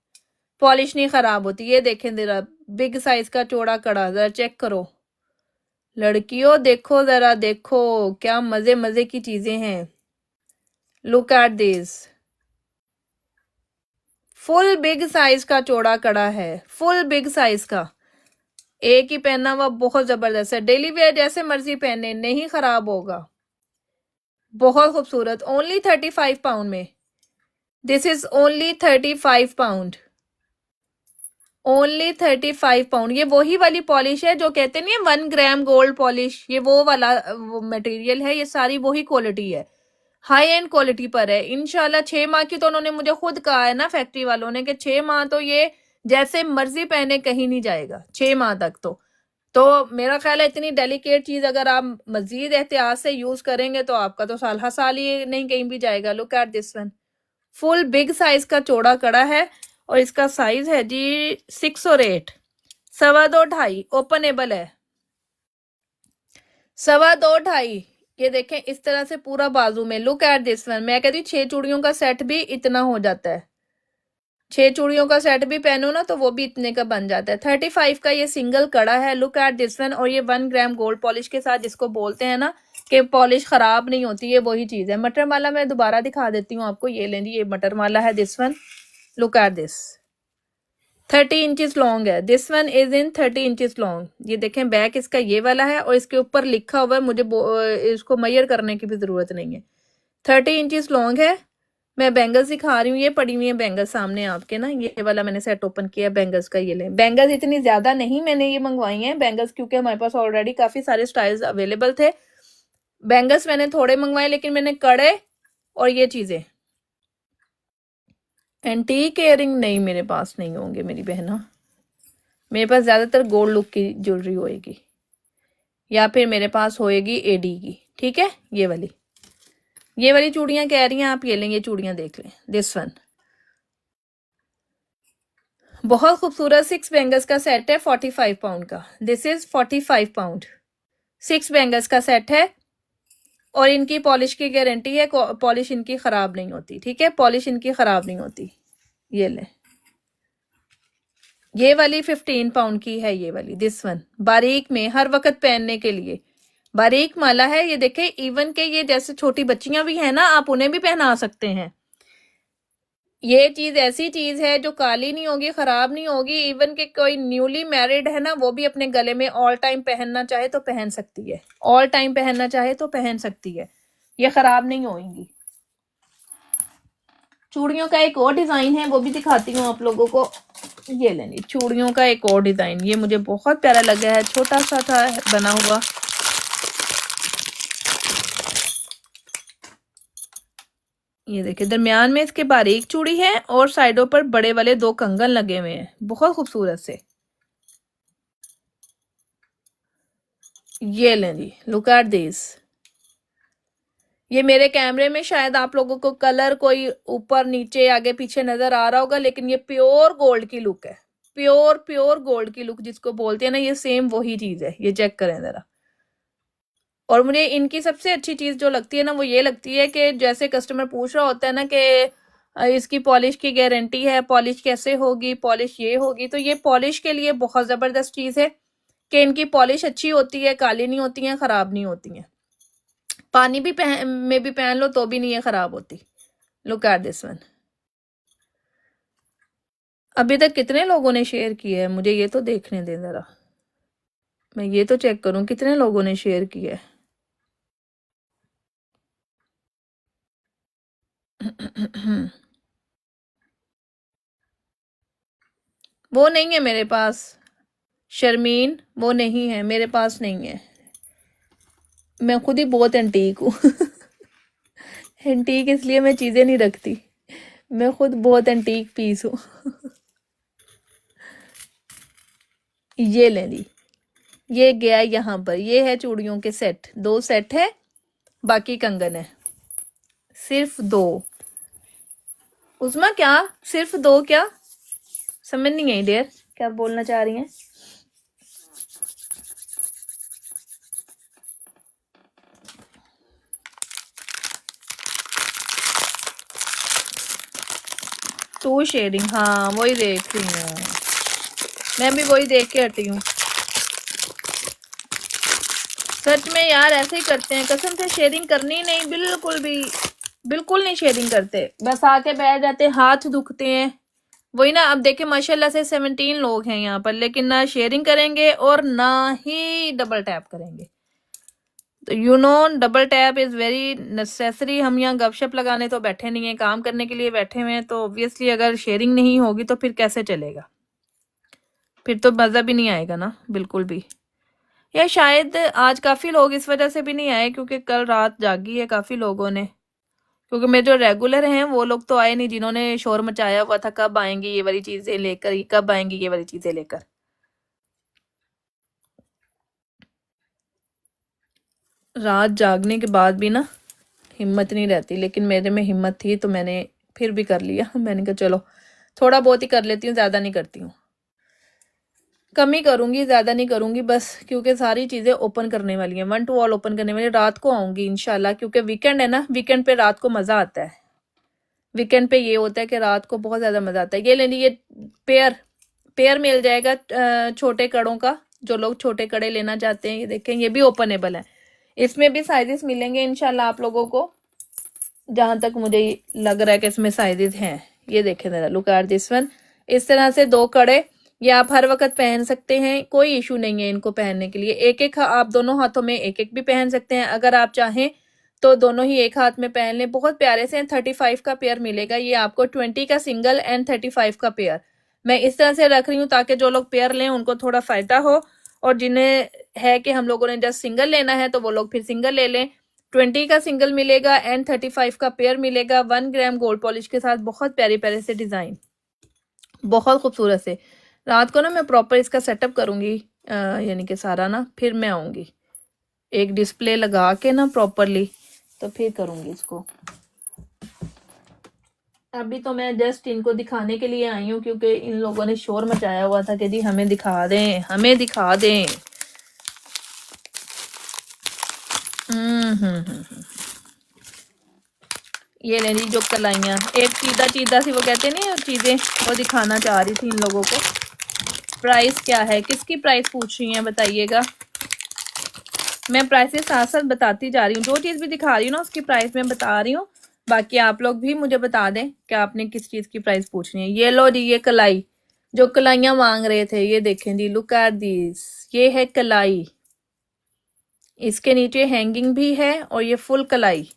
पॉलिश नहीं खराब होती। ये देखें जरा, बिग साइज का चौड़ा कड़ा, जरा चेक करो लड़कियों, देखो जरा, देखो क्या मजे मजे की चीजें हैं। Look at this, full big size का चौड़ा कड़ा है, फुल बिग साइज का। एक ही पहनना हुआ बहुत जबरदस्त है, डेली वेयर जैसे मर्जी पहने, नहीं खराब होगा। बहुत खूबसूरत, ओनली 35 पाउंड में। This is only 35 pound, only 35 pound. ये वही वाली पॉलिश है जो कहते नहीं है 1 ग्राम गोल्ड पॉलिश, ये वो वाला मटेरियल है, ये सारी वही क्वालिटी है, हाई एंड क्वालिटी पर है इंशाल्लाह। 6 माह की तो उन्होंने मुझे खुद कहा है ना फैक्ट्री वालों ने कि 6 माह तो ये जैसे मर्जी पहने कहीं नहीं जाएगा, 6 माह तक। तो मेरा ख्याल है इतनी डेलिकेट चीज अगर आप मजीद एहतियात से यूज करेंगे तो आपका तो साल हर साल ही नहीं कहीं भी जाएगा। Look at this one, full big size का चौड़ा कड़ा है और इसका साइज है जी 6 और 8, 2.25 ओपनेबल है, 2.25। ये देखें इस तरह से पूरा बाजू में। लुक एट दिस वन, मैं कहती हूँ 6 चूड़ियों का सेट भी इतना हो जाता है, 6 चूड़ियों का सेट भी पहनो ना तो वो भी इतने का बन जाता है। 35 का ये सिंगल कड़ा है, लुक एट दिस वन। और ये 1 ग्राम गोल्ड पॉलिश के साथ, जिसको बोलते हैं ना कि पॉलिश खराब नहीं होती, ये वही चीज है। मटर माला मैं दोबारा दिखा देती हूँ आपको, ये लेंगी, ये मटर माला है this one. Look at this, 30 inches long है, this one is in 30 inches long. ये देखें बैक इसका ये वाला है और इसके ऊपर लिखा हुआ है, मुझे इसको मेजर करने की भी जरूरत नहीं है, 30 इंचेस लॉन्ग है। मैं बैंगल्स दिखा रही हूँ, ये पड़ी हुई है बैंगल्स सामने आपके ना, ये वाला मैंने सेट ओपन किया बैंगल्स का। ये ले, बैंगल्स इतनी ज्यादा नहीं मैंने ये मंगवाई हैं बैंगल्स, क्योंकि हमारे पास ऑलरेडी काफी सारे स्टाइल्स अवेलेबल थे। बैंगल्स मैंने थोड़े मंगवाए, लेकिन मैंने कड़े और ये चीजें, एंटीक इयरिंग नहीं मेरे पास नहीं होंगे मेरी बहना, मेरे पास ज्यादातर गोल्ड लुक की ज्वेलरी होएगी, या फिर मेरे पास होएगी एडी की। ठीक है, ये वाली चूड़ियां कह रही हैं आप, ये लें, ये चूड़ियां देख लें, दिस वन बहुत खूबसूरत 6 बैंगल्स का सेट है 45 पाउंड का। दिस इज 45 पाउंड, 6 बैंगल्स का सेट है और इनकी पॉलिश की गारंटी है, पॉलिश इनकी खराब नहीं होती। ठीक है, पॉलिश इनकी खराब नहीं होती। ये ले, ये वाली 15 पाउंड की है, ये वाली दिस वन, बारीक में हर वक्त पहनने के लिए, बारीक माला है। ये देखे, इवन के ये जैसे छोटी बच्चियां भी है ना, आप उन्हें भी पहना सकते हैं। ये चीज ऐसी चीज है जो काली नहीं होगी, खराब नहीं होगी। इवन के कोई न्यूली मैरिड है ना, वो भी अपने गले में ऑल टाइम पहनना चाहे तो पहन सकती है, ऑल टाइम पहनना चाहे तो पहन सकती है, ये खराब नहीं होंगी। चूड़ियों का एक और डिजाइन है, वो भी दिखाती हूँ आप लोगों को। ये लेनी चूड़ियों का एक और डिजाइन, ये मुझे बहुत प्यारा लगा है, छोटा सा था बना हुआ। ये देखिए, दरमियान में इसके बारीक चूड़ी है और साइडों पर बड़े वाले 2 कंगन लगे हुए हैं, बहुत खूबसूरत से। ये लें जी, लुक एट दिस। ये मेरे कैमरे में शायद आप लोगों को कलर कोई ऊपर नीचे आगे पीछे नजर आ रहा होगा, लेकिन ये प्योर गोल्ड की लुक है, प्योर प्योर गोल्ड की लुक जिसको बोलते हैं ना, ये सेम वही चीज है। ये चेक करें जरा। और मुझे इनकी सबसे अच्छी चीज जो लगती है ना, वो ये लगती है कि जैसे कस्टमर पूछ रहा होता है ना कि इसकी पॉलिश की गारंटी है, पॉलिश कैसे होगी, पॉलिश ये होगी, तो ये पॉलिश के लिए बहुत जबरदस्त चीज है कि इनकी पॉलिश अच्छी होती है, काली नहीं होती है, खराब नहीं होती है। पानी भी में भी पहन लो तो भी नहीं ये खराब होती। Look at this one. अभी तक कितने लोगों ने शेयर किया है, मुझे ये तो देखने दे जरा, मैं ये तो चेक करूं कितने लोगों ने शेयर किया है। वो नहीं है मेरे पास शर्मीन, वो नहीं है मेरे पास, नहीं है। मैं खुद ही बहुत एंटीक हूँ। एंटीक इसलिए मैं चीजें नहीं रखती, मैं खुद बहुत एंटीक पीस हूँ। ये ले ली, ये गया यहाँ पर। ये है चूड़ियों के सेट, 2 सेट है, बाकी कंगन है, सिर्फ 2। उसमें क्या सिर्फ 2 क्या, समझ नहीं आई डियर, क्या बोलना चाह रही हैं? टू शेयरिंग, हाँ वही देख रही हूँ, मैं भी वही देख के हटी हूँ। सच में यार ऐसे ही करते हैं, कसम से शेयरिंग करनी नहीं, बिल्कुल भी, बिल्कुल नहीं शेयरिंग करते, बस आके बैठ जाते, हाथ दुखते हैं। वही ना, अब देखे माशाल्लाह से 17 लोग हैं यहाँ पर, लेकिन ना शेयरिंग करेंगे और ना ही डबल टैप करेंगे। तो you know double tap is very necessary. हम यहाँ गपशप लगाने तो बैठे नहीं है, काम करने के लिए बैठे हुए हैं, तो ऑब्वियसली अगर शेयरिंग नहीं होगी तो फिर कैसे चलेगा, फिर तो मजा भी नहीं आएगा ना बिल्कुल भी। या शायद आज काफी लोग इस वजह से भी नहीं आए क्योंकि कल रात जागी है काफी लोगों ने, क्योंकि मेरे जो रेगुलर हैं वो लोग तो आए नहीं, जिन्होंने शोर मचाया हुआ था कब आएंगी ये वाली चीजें लेकर, कब आएंगी ये वाली चीजें लेकर। रात जागने के बाद भी ना हिम्मत नहीं रहती, लेकिन मेरे में हिम्मत थी तो मैंने फिर भी कर लिया। मैंने कहा चलो थोड़ा बहुत ही कर लेती हूँ, ज्यादा नहीं करती हूँ, कम ही करूंगी, ज्यादा नहीं करूंगी बस, क्योंकि सारी चीजें ओपन करने वाली हैं, 1 to all ओपन करने वाली, रात को आऊंगी इंशाल्लाह, क्योंकि वीकेंड है ना, वीकेंड पे रात को मजा आता है। वीकेंड पे ये होता है कि रात को बहुत ज्यादा मजा आता है। ये लेनी, ये पेयर पेयर मिल जाएगा छोटे कड़ों का, जो लोग छोटे कड़े लेना चाहते हैं। ये देखें, ये भी ओपनेबल है, इसमें भी साइजेस मिलेंगे इंशाल्लाह आप लोगों को, जहां तक मुझे लग रहा है कि इसमें साइजेस हैं। ये देखें जरा, लुक एट दिस वन। इस तरह से 2 कड़े, ये आप हर वक्त पहन सकते हैं, कोई इशू नहीं है इनको पहनने के लिए। एक एक आप दोनों हाथों में एक एक भी पहन सकते हैं, अगर आप चाहें तो दोनों ही एक हाथ में पहन लें। बहुत प्यारे से 35 का पेयर मिलेगा ये आपको, 20 का सिंगल एंड 35 का पेयर। मैं इस तरह से रख रही हूँ ताकि जो लोग पेयर लें उनको थोड़ा फायदा हो, और जिन्हें है कि हम लोगों ने जस्ट सिंगल लेना है तो वो लोग फिर सिंगल ले लें। 20 का सिंगल मिलेगा एंड 35 का पेयर मिलेगा, 1 ग्राम गोल्ड पॉलिश के साथ। बहुत प्यारे प्यारे से डिजाइन, बहुत खूबसूरत से। रात को ना मैं प्रॉपर इसका सेटअप करूंगी, यानी कि सारा ना, फिर मैं आऊंगी एक डिस्प्ले लगा के ना प्रॉपरली, तो फिर करूंगी इसको। अभी तो मैं जस्ट इनको दिखाने के लिए आई हूँ, क्योंकि इन लोगों ने शोर मचाया हुआ था कि जी हमें दिखा दें, हमें दिखा दें। ये ले ली जो कलाइयाँ, एक चीदा चीदा सी वो कहते नहीं चीजें, वो दिखाना चाह रही थी इन लोगों को। प्राइस क्या है, किसकी प्राइस पूछ रही हैं बताइएगा। मैं प्राइसेस साथ साथ बताती जा रही हूँ, जो चीज भी दिखा रही हूँ ना उसकी प्राइस मैं बता रही हूँ, बाकी आप लोग भी मुझे बता दें कि आपने किस चीज की प्राइस पूछनी है। ये लो जी, ये कलाई, जो कलाइयां मांग रहे थे, ये देखें जी, लुक एट दिस, ये है कलाई, इसके नीचे हैंगिंग भी है और ये फुल कलाई,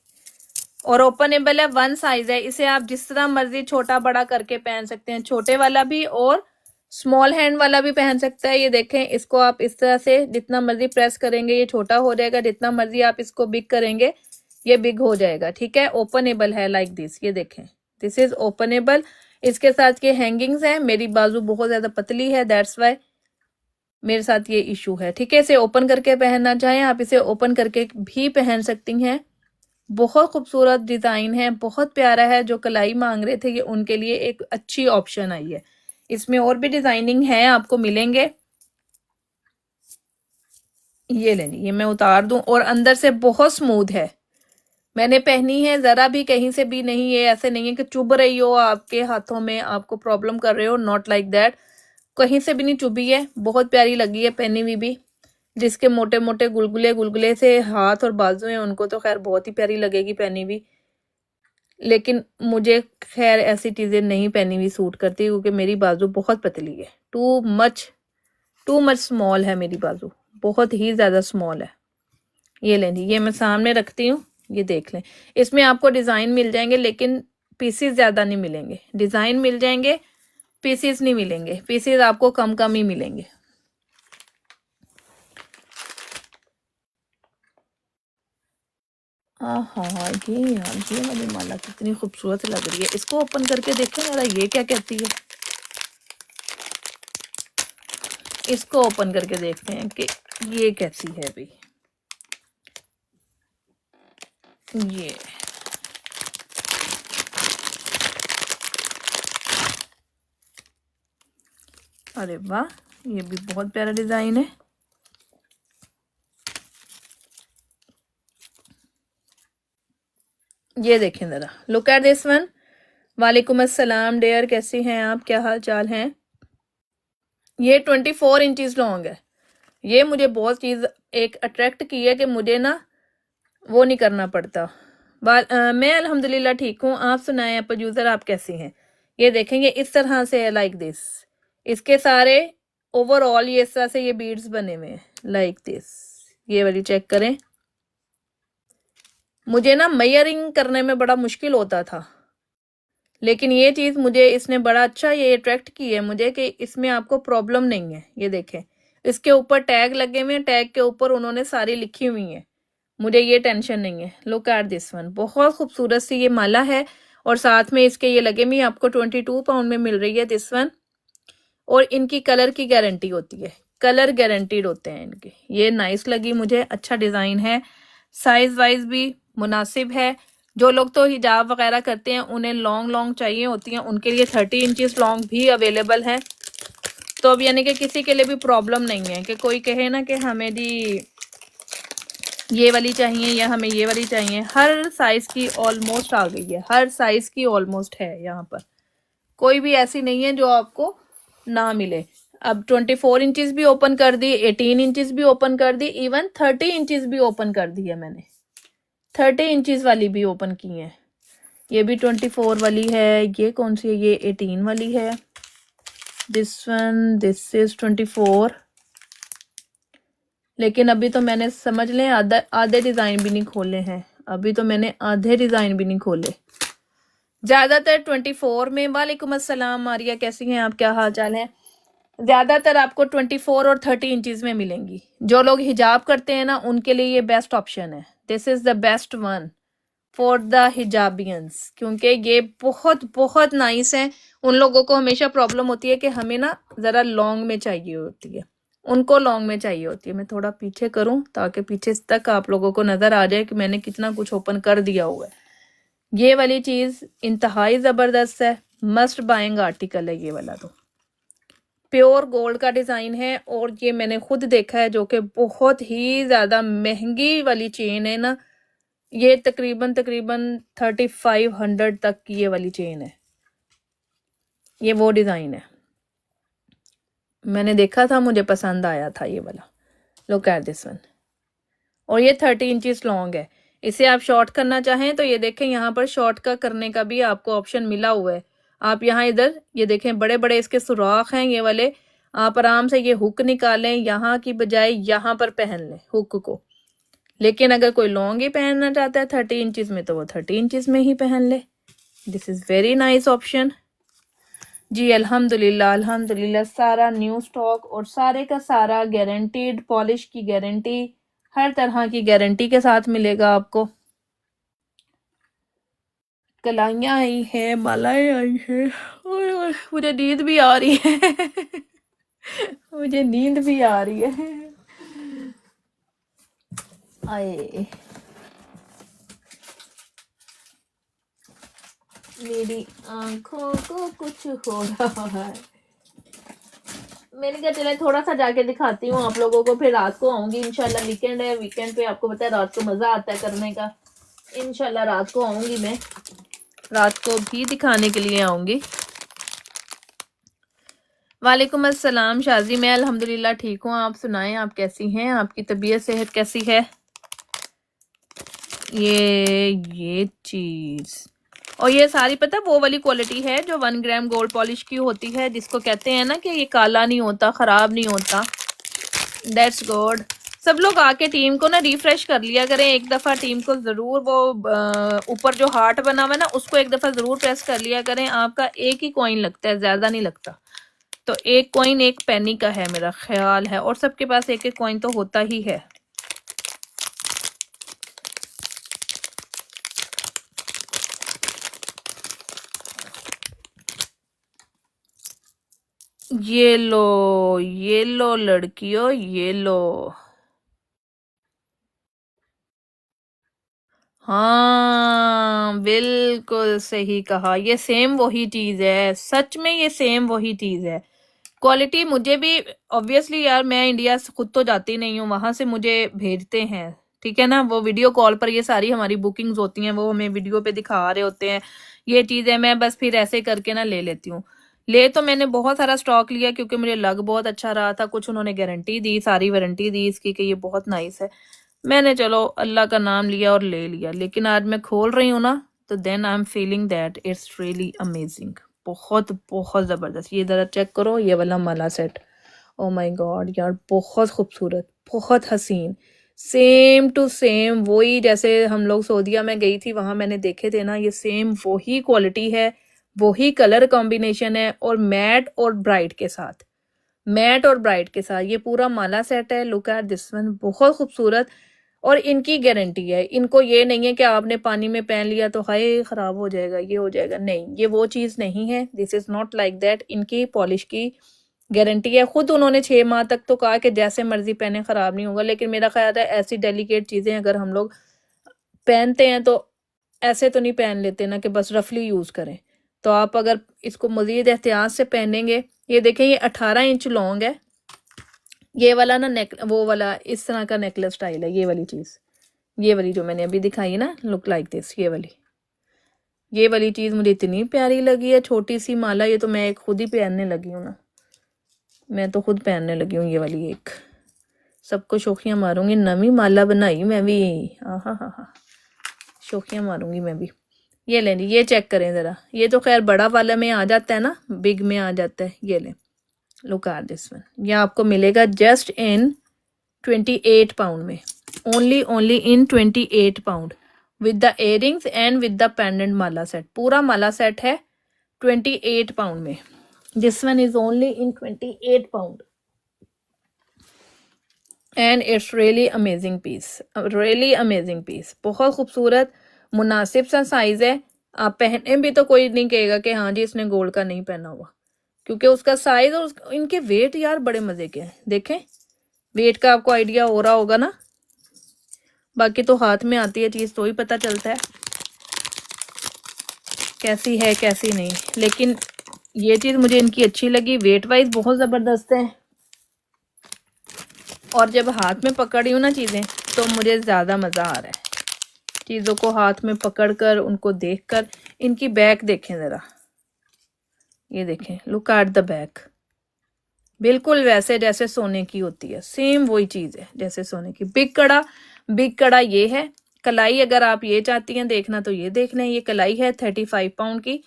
और ओपनेबल है, 1 साइज है। इसे आप जिस तरह मर्जी छोटा बड़ा करके पहन सकते हैं, छोटे वाला भी और स्मॉल हैंड वाला भी पहन सकता है। ये देखें, इसको आप इस तरह से जितना मर्जी प्रेस करेंगे ये छोटा हो जाएगा, जितना मर्जी आप इसको बिग करेंगे ये बिग हो जाएगा, ठीक है। ओपनेबल है लाइक दिस, ये देखें, दिस इज ओपनेबल। इसके साथ ये हैंगिंग्स हैं, मेरी बाजू बहुत ज्यादा पतली है, दैट्स वाई मेरे साथ ये इशू है, ठीक है। इसे ओपन करके पहनना चाहें आप इसे ओपन करके भी पहन सकती हैं। बहुत खूबसूरत डिजाइन है, बहुत प्यारा है। जो कलाई मांग रहे थे ये उनके लिए एक अच्छी ऑप्शन आई है। इसमें और भी डिजाइनिंग है, आपको मिलेंगे। ये लेनी, ये मैं उतार दूं, और अंदर से बहुत स्मूथ है, मैंने पहनी है, जरा भी कहीं से भी नहीं, ये ऐसे नहीं है कि चुभ रही हो आपके हाथों में, आपको प्रॉब्लम कर रहे हो, नॉट लाइक दैट, कहीं से भी नहीं चुभी है, बहुत प्यारी लगी है पहनी हुई भी। जिसके मोटे मोटे गुलगुले गुलगुले से हाथ और बाजू हैं उनको तो खैर बहुत ही प्यारी लगेगी पहनी हुई, लेकिन मुझे खैर ऐसी चीजें नहीं पहनी हुई सूट करती क्योंकि मेरी बाजू बहुत पतली है, टू मच स्मॉल है मेरी बाजू, बहुत ही ज्यादा स्मॉल है। ये लें जी, ये मैं सामने रखती हूँ, ये देख लें। इसमें आपको डिजाइन मिल जाएंगे लेकिन पीसेस ज्यादा नहीं मिलेंगे, डिजाइन मिल जाएंगे, पीसेस नहीं मिलेंगे, पीसेस आपको कम कम ही मिलेंगे। हाँ ये यार, ये वाली माला कितनी खूबसूरत लग रही है, इसको ओपन करके देखें जरा, ये क्या कहती है। इसको ओपन करके देखते हैं कि ये कैसी है भाई। ये अरे वाह, ये भी बहुत प्यारा डिजाइन है। ये देखें जरा, लुक एट दिस वन। वालेकुम अस्सलाम डेयर, कैसी हैं आप, क्या हाल चाल हैं। ये 24 इंचज लॉन्ग है। ये मुझे बहुत चीज एक अट्रैक्ट की है कि मुझे ना वो नहीं करना पड़ता। मैं अल्हम्दुलिल्लाह ठीक हूँ, आप सुनाएं आप यूजर, आप कैसी हैं। ये देखेंगे इस तरह से है, लाइक दिस। इसके सारे ओवरऑल ये इस तरह से ये बीड्स बने हुए हैं लाइक दिस। ये वाली चेक करें। मुझे ना मेयरिंग करने में बड़ा मुश्किल होता था, लेकिन ये चीज मुझे इसने बड़ा अच्छा ये अट्रैक्ट की है मुझे कि इसमें आपको प्रॉब्लम नहीं है। ये देखें, इसके ऊपर टैग लगे हुए हैं, टैग के ऊपर उन्होंने सारी लिखी हुई है, मुझे ये टेंशन नहीं है। लुक एट दिस वन, बहुत खूबसूरत सी ये माला है और साथ में इसके ये लगे हुए, आपको 22 पाउंड में मिल रही है दिस वन। और इनकी कलर की गारंटी होती है, कलर गारंटीड होते हैं इनके। ये नाइस लगी मुझे, अच्छा डिजाइन है, साइज वाइज भी मुनासिब है। जो लोग तो हिजाब वगैरह करते हैं उन्हें लॉन्ग लॉन्ग चाहिए होती हैं, उनके लिए 30 इंचज लॉन्ग भी अवेलेबल है। तो अब यानी कि किसी के लिए भी प्रॉब्लम नहीं है कि कोई कहे ना कि हमें जी ये वाली चाहिए या हमें ये वाली चाहिए। हर साइज की ऑलमोस्ट आ गई है, हर साइज की ऑलमोस्ट है यहाँ पर, कोई भी ऐसी नहीं है जो आपको ना मिले। अब 24 इंचज भी ओपन कर दी, 18 इंचज भी ओपन कर दी, इवन 30 इंचज भी ओपन कर दी है मैंने, 30 इंचज वाली भी ओपन की है। ये भी 24 वाली है। ये कौन सी है, ये 18 वाली है। This one, this is 24। लेकिन अभी तो मैंने समझ लें आधे डिजाइन भी नहीं खोले हैं, अभी तो मैंने आधे डिजाइन भी नहीं खोले। ज्यादातर 24 में। वालेकुम अस्सलाम मारिया, कैसी हैं आप, क्या हाल चाल है। ज्यादातर आपको 24 और 30 इंचज में मिलेंगी। जो लोग हिजाब करते हैं ना उनके लिए ये बेस्ट ऑप्शन है। This is the best one for the hijabians, क्योंकि ये बहुत बहुत नाइस है। उन लोगों को हमेशा प्रॉब्लम होती है कि हमें ना जरा लॉन्ग में चाहिए होती है, उनको लॉन्ग में चाहिए होती है। मैं थोड़ा पीछे करूं ताकि पीछे तक आप लोगों को नजर आ जाए कि मैंने कितना कुछ ओपन कर दिया हुआ है। ये वाली चीज इंतहाई जबरदस्त है, मस्ट बाइंग आर्टिकल है ये वाला। तो प्योर गोल्ड का डिजाइन है और ये मैंने खुद देखा है, जो कि बहुत ही ज्यादा महंगी वाली चेन है ना। ये तकरीबन 3500 तक की ये वाली चेन है। ये वो डिजाइन है, मैंने देखा था, मुझे पसंद आया था ये वाला। Look at this one. और ये 30 इंचज लॉन्ग है। इसे आप शॉर्ट करना चाहें तो ये देखें, यहाँ पर शॉर्ट का करने का भी आपको ऑप्शन मिला हुआ है। आप यहाँ इधर ये देखें, बड़े बड़े इसके सुराख हैं ये वाले। आप आराम से ये हुक निकालें, यहाँ की बजाय यहाँ पर पहन लें हुक को। लेकिन अगर कोई लॉन्ग ही पहनना चाहता है 30 इंचज में तो वो 30 इंचज में ही पहन ले। This is very nice option जी। अल्हम्दुलिल्लाह अल्हम्दुलिल्लाह, सारा न्यू स्टॉक और सारे का सारा गारंटीड, पॉलिश की गारंटी, हर तरह की गारंटी के साथ मिलेगा आपको। कलाइयाँ आई है, मालाएं आई है। मुझे नींद भी आ रही है मुझे नींद भी आ रही है। आए, मेरी आंखों को कुछ हो रहा है। मैंने कहा चले थोड़ा सा जाके दिखाती हूँ आप लोगों को, फिर रात को आऊंगी इंशाल्लाह। वीकेंड है, वीकेंड पे आपको पता है रात को मजा आता है करने का। इंशाल्लाह रात को आऊंगी मैं, रात को भी दिखाने के लिए आऊंगी। वालेकुम अस्सलाम शाजी, मैं अल्हम्दुलिल्लाह ठीक हूँ। आप सुनाएं, आप कैसी हैं? आपकी तबीयत सेहत कैसी है? ये चीज और ये सारी पता वो वाली क्वालिटी है जो 1 ग्राम गोल्ड पॉलिश की होती है, जिसको कहते हैं ना कि ये काला नहीं होता, खराब नहीं होता। That's good. सब लोग आके टीम को ना रिफ्रेश कर लिया करें एक दफा। टीम को जरूर वो ऊपर जो हार्ट बना हुआ है ना, उसको एक दफा जरूर प्रेस कर लिया करें। आपका एक ही कॉइन लगता है, ज्यादा नहीं लगता। तो एक कॉइन एक पेनी का है मेरा ख्याल है, और सबके पास एक एक कॉइन तो होता ही है। ये लो लड़कियों, ये लो। हाँ बिल्कुल सही कहा, ये सेम वही चीज है। सच में ये सेम वही चीज है। क्वालिटी मुझे भी ऑब्वियसली यार, मैं इंडिया से खुद तो जाती नहीं हूँ, वहां से मुझे भेजते हैं, ठीक है ना। वो वीडियो कॉल पर ये सारी हमारी बुकिंग्स होती हैं, वो हमें वीडियो पे दिखा रहे होते हैं ये चीजें। मैं बस फिर ऐसे करके ना ले लेती हूँ। ले तो मैंने बहुत सारा स्टॉक लिया क्योंकि मुझे लग बहुत अच्छा रहा था। कुछ उन्होंने गारंटी दी, सारी वारंटी दी इसकी कि ये बहुत नाइस है। मैंने चलो अल्लाह का नाम लिया और ले लिया। लेकिन आज मैं खोल रही हूँ ना, तो then I am feeling that it's really amazing. बहुत बहुत जबरदस्त। ये जरा चेक करो, ये वाला माला सेट। ओ माय गॉड यार, बहुत खूबसूरत, बहुत हसीन। सेम टू सेम वही जैसे हम लोग सऊदीया में गई थी, वहां मैंने देखे थे ना, ये सेम वही क्वालिटी है, वही कलर कॉम्बिनेशन है, और मैट और ब्राइट के साथ। मैट और ब्राइट के साथ ये पूरा माला सेट है। लुक एट दिस वन, बहुत खूबसूरत। और इनकी गारंटी है। इनको ये नहीं है कि आपने पानी में पहन लिया तो हाय खराब हो जाएगा, ये हो जाएगा। नहीं, ये वो चीज नहीं है। This is not like that. इनकी पॉलिश की गारंटी है। खुद उन्होंने 6 माह तक तो कहा कि जैसे मर्जी पहने, खराब नहीं होगा। लेकिन मेरा ख्याल है ऐसी डेलिकेट चीजें अगर हम लोग पहनते हैं तो ऐसे तो नहीं पहन लेते ना कि बस रफली यूज करें। तो आप अगर इसको मजीद एहतियात से पहनेंगे, ये देखें ये 18 इंच लॉन्ग है। ये वाला ना नेक, वो वाला इस तरह का नेकलेस स्टाइल है। ये वाली चीज, ये वाली जो मैंने अभी दिखाई है ना, लुक लाइक दिस। ये वाली चीज मुझे इतनी प्यारी लगी है। छोटी सी माला, ये तो मैं खुद ही पहनने लगी हूँ ना, मैं तो खुद पहनने लगी हूँ ये वाली एक। सबको शोखियां मारूंगी, नवी माला बनाई मैं भी। हाँ हाँ हाँ, शोखियां मारूंगी मैं भी। ये लें जी, ये चेक करें जरा। ये तो खैर बड़ा वाला में आ जाता है ना, बिग में आ जाता है। ये लें, लुक एट दिस वन। ये आपको मिलेगा जस्ट इन 28 पाउंड में। Only in 28 pound with the earrings and with the pendant माला सेट। पूरा माला सेट है 28 पाउंड में। This one is only in 28 pound and it's really amazing piece, really amazing piece. बहुत खूबसूरत, मुनासिब सा साइज है। आप पहने भी तो कोई नहीं कहेगा कि हाँ जी इसने गोल्ड का नहीं पहना हुआ, क्योंकि उसका साइज और इनके वेट यार बड़े मजे के हैं। देखें, वेट का आपको आइडिया हो रहा होगा ना। बाकी तो हाथ में आती है चीज तो ही पता चलता है कैसी है कैसी नहीं। लेकिन ये चीज मुझे इनकी अच्छी लगी, वेट वाइज बहुत जबरदस्त है। और जब हाथ में पकड़ी हूँ ना चीजें, तो मुझे ज्यादा मजा आ रहा है चीजों को हाथ में पकड़कर, उनको देखकर। इनकी बैक देखें जरा, ये देखें, लुक एट द बैक। बिल्कुल वैसे जैसे सोने की होती है, सेम वही चीज है जैसे सोने की। बिग कड़ा ये है। कलाई अगर आप ये चाहती हैं देखना तो ये देख लें। ये कलाई है 35 पाउंड की।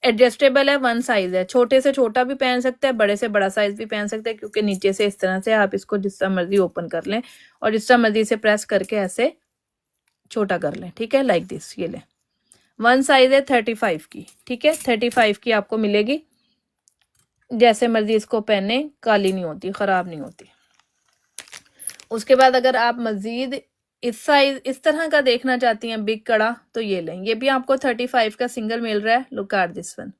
एडजस्टेबल है, 1 साइज है। छोटे से छोटा भी पहन सकते हैं, बड़े से बड़ा साइज भी पहन सकते हैं, क्योंकि नीचे से इस तरह से आप इसको जिस तरह मर्जी ओपन कर लें और जिस तरह मर्जी से प्रेस करके ऐसे छोटा कर लें, ठीक है, लाइक दिस। ये लें, 1 साइज है 35 की, ठीक है। 35 की आपको मिलेगी। जैसे मर्जी इसको पहने, काली नहीं होती, खराब नहीं होती। उसके बाद अगर आप मजीद इस साइज इस तरह का देखना चाहती हैं बिग कड़ा, तो ये लें। ये भी आपको 35 का सिंगल मिल रहा है। लुक एट दिस वन,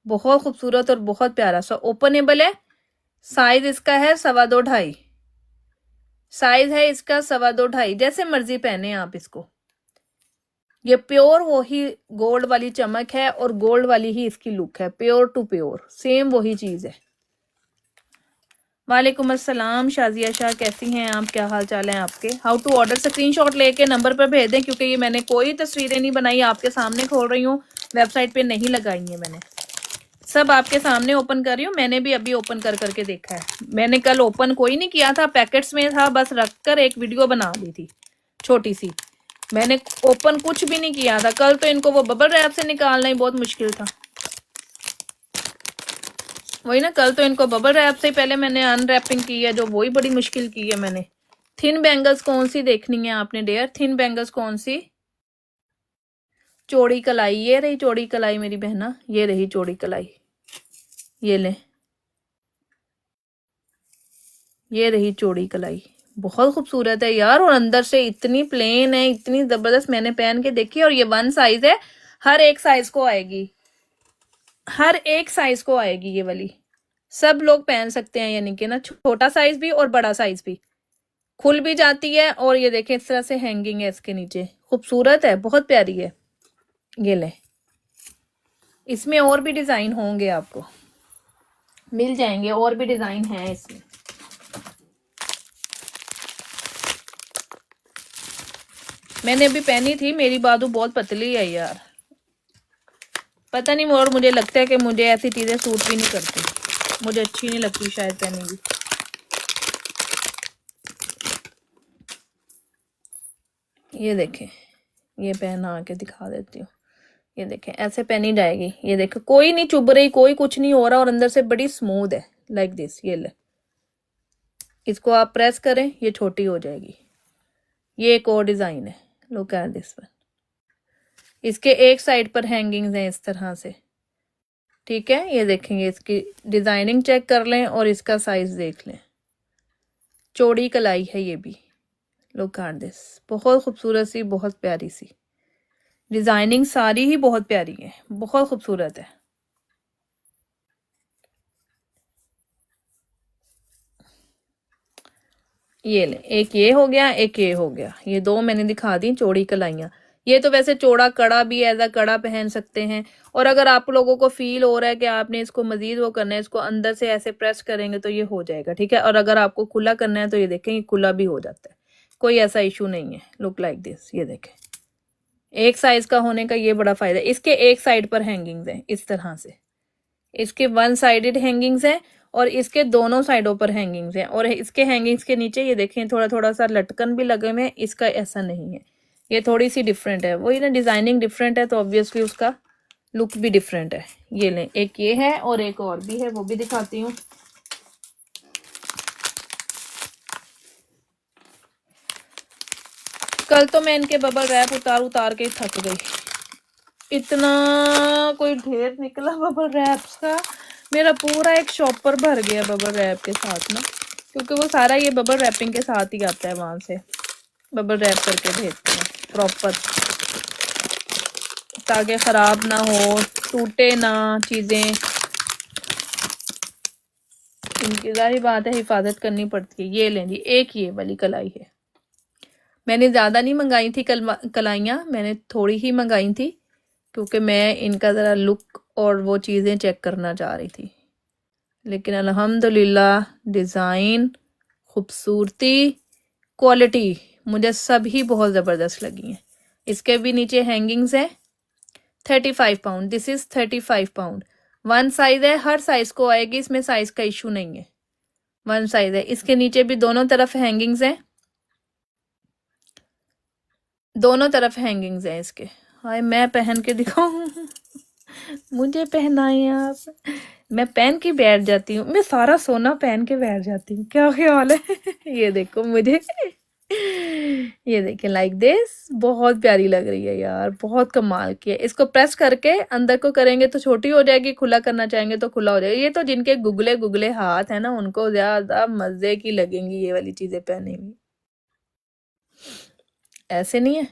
बहुत खूबसूरत और बहुत प्यारा सा। ओपनेबल है। साइज इसका है 2.25 साइज है इसका 2.25। जैसे मर्जी पहने आप इसको। ये प्योर वही गोल्ड वाली चमक है और गोल्ड वाली ही इसकी लुक है, प्योर टू प्योर, सेम वही चीज है। वालेकुम अस्सलाम शाजिया शाह, कैसी हैं आप? क्या हाल चाल है आपके? हाउ टू ऑर्डर, स्क्रीनशॉट लेके नंबर पर भेज दें, क्योंकि ये मैंने कोई तस्वीरें नहीं बनाई, आपके सामने खोल रही हूँ, वेबसाइट पे नहीं लगाई है मैंने। सब आपके सामने ओपन कर रही हूँ। मैंने भी अभी ओपन कर करके देखा है। मैंने कल ओपन कोई नहीं किया था, पैकेट्स में था, बस रखकर एक वीडियो बना दी थी छोटी सी। मैंने ओपन कुछ भी नहीं किया था कल। तो इनको वो बबल रैप से निकालना ही बहुत मुश्किल था। वही ना, कल तो इनको बबल रैप से पहले मैंने अनरैपिंग की है, जो वही बड़ी मुश्किल की है मैंने। थिन बैंगल्स कौन सी देखनी है आपने डियर? थिन बैंगल्स कौन सी? चौड़ी कलाई, ये रही चौड़ी कलाई मेरी बहना, ये रही चौड़ी कलाई। ये ले, ये रही चौड़ी कलाई। बहुत खूबसूरत है यार, और अंदर से इतनी प्लेन है, इतनी जबरदस्त। मैंने पहन के देखी, और ये 1 साइज है। हर एक साइज को आएगी, हर एक साइज को आएगी ये वाली। सब लोग पहन सकते हैं, यानी कि ना छोटा साइज भी और बड़ा साइज भी। खुल भी जाती है, और ये देखें इस तरह से हैंगिंग है इसके नीचे। खूबसूरत है, बहुत प्यारी है। ये ले, इसमें और भी डिजाइन होंगे, आपको मिल जाएंगे, और भी डिजाइन है इसमें। मैंने अभी पहनी थी, मेरी बाजू बहुत पतली है यार, पता नहीं। और मुझे लगता है कि मुझे ऐसी चीजें सूट भी नहीं करती, मुझे अच्छी नहीं लगती शायद पहनी भी। ये देखें, ये पहना के दिखा देती हूँ। ये देखें, ऐसे पहनी जाएगी। ये देखें, कोई नहीं चुभ रही, कोई कुछ नहीं हो रहा, और अंदर से बड़ी स्मूथ है, लाइक दिस। ये ले, इसको आप प्रेस करें, ये छोटी हो जाएगी। ये एक और डिजाइन है, लुक एट दिस वन। इसके एक साइड पर हैंगिंग्स हैं इस तरह से, ठीक है। ये देखेंगे, इसकी डिजाइनिंग चेक कर लें, और इसका साइज देख लें। चौड़ी कलाई है ये भी, लुक एट दिस। बहुत खूबसूरत सी, बहुत प्यारी सी डिजाइनिंग, सारी ही बहुत प्यारी है, बहुत खूबसूरत है। ये ले, एक ये हो गया, एक ये हो गया। ये दो मैंने दिखा दी चौड़ी कलाइयाँ। ये तो वैसे चौड़ा कड़ा भी एज अ कड़ा पहन सकते हैं। और अगर आप लोगों को फील हो रहा है कि आपने इसको मजीद वो करना है, इसको अंदर से ऐसे प्रेस करेंगे तो ये हो जाएगा, ठीक है। और अगर आपको खुला करना है तो ये देखें, ये खुला भी हो जाता है, कोई ऐसा इशू नहीं है। Look like this. ये देखें, एक साइज का होने का ये बड़ा फायदा है। इसके एक साइड पर हैंगिंग्स हैं इस तरह से, इसके 1 साइडेड हैंगिंग्स हैं, और इसके दोनों साइडों पर हैंगिंग्स हैं। और इसके हैंगिंग्स के नीचे ये देखें, थोड़ा थोड़ा सा लटकन भी लगे हुए हैं। इसका ऐसा नहीं है, ये थोड़ी सी डिफरेंट है। वही ना, डिजाइनिंग डिफरेंट है तो ऑब्वियसली उसका लुक भी डिफरेंट है। ये लें, एक ये है और एक और भी है, वो भी दिखाती हूँ। कल तो मैं इनके बबल रैप उतार उतार के थक गई, इतना कोई ढेर निकला बबल रैप्स का। मेरा पूरा एक शॉपर भर गया बबल रैप के साथ ना, क्योंकि वो सारा ये बबल रैपिंग के साथ ही आता है, वहां से बबल रैप करके भेजते हैं प्रॉपर, ताकि खराब ना हो, टूटे ना चीजें। इनकी जाहिर बात है हिफाजत करनी पड़ती है। ये लें जी, एक ये वाली कलाई है। मैंने ज्यादा नहीं मंगाई थी कलाइयाँ, मैंने थोड़ी ही मंगाई थी, क्योंकि मैं इनका जरा लुक और वो चीजें चेक करना चाह रही थी। लेकिन अल्हम्दुलिल्लाह डिजाइन, खूबसूरती, क्वालिटी मुझे सभी बहुत ज़बरदस्त लगी हैं। इसके भी नीचे हैंगिंग्स है। 35 pound, this is 35 pound. 1 size है, हर साइज को आएगी, इसमें साइज का इशू नहीं है। 1 साइज है। इसके नीचे भी दोनों तरफ हैंगिंग्स हैं, दोनों तरफ हैंगिंग्स हैं इसके। हाय, मैं पहन के दिखाऊं? मुझे पहनाए आप, मैं पहन के बैठ जाती हूँ, मैं सारा सोना पहन के बैठ जाती हूँ, क्या ख्याल है? ये देखो मुझे, ये देखिए लाइक दिस, बहुत प्यारी लग रही है यार, बहुत कमाल की है। इसको प्रेस करके अंदर को करेंगे तो छोटी हो जाएगी, खुला करना चाहेंगे तो खुला हो जाएगा। ये तो जिनके गुगले गुगले हाथ है ना, उनको ज्यादा मजे की लगेंगी ये वाली चीजें पहने हुई, ऐसे नहीं है।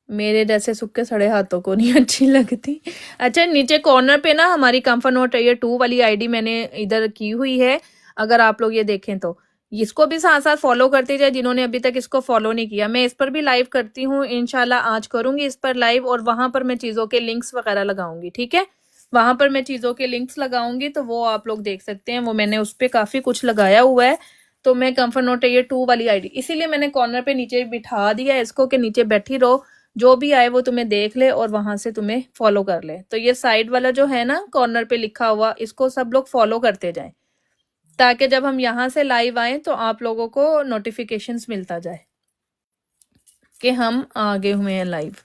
मेरे जैसे सूखे सड़े हाथों को नहीं अच्छी लगती। अच्छा, नीचे कॉर्नर पे ना हमारी कंफर्ट नोट ये 2 वाली आईडी मैंने इधर की हुई है, अगर आप लोग ये देखें तो इसको भी साथ साथ फॉलो करते जाए, जिन्होंने अभी तक इसको फॉलो नहीं किया। मैं इस पर भी लाइव करती हूँ, इंशाल्लाह आज करूंगी इस पर लाइव, और वहां पर मैं चीजों के लिंक्स वगैरह लगाऊंगी, ठीक है। वहां पर मैं चीजों के लिंक्स लगाऊंगी, तो वो आप लोग देख सकते हैं। वो मैंने उस पर काफी कुछ लगाया हुआ है। तो मैं कंफर्ट नोट ये 2 वाली आईडी, इसीलिए मैंने कॉर्नर पे नीचे बिठा दिया इसको कि नीचे बैठी रहो, जो भी आए वो तुम्हें देख ले और वहां से तुम्हें फॉलो कर ले। तो ये साइड वाला जो है ना कॉर्नर पे लिखा हुआ, इसको सब लोग फॉलो करते जाएं, ताकि जब हम यहाँ से लाइव आए तो आप लोगों को नोटिफिकेशंस मिलता जाए कि हम आगे हुए हैं लाइव।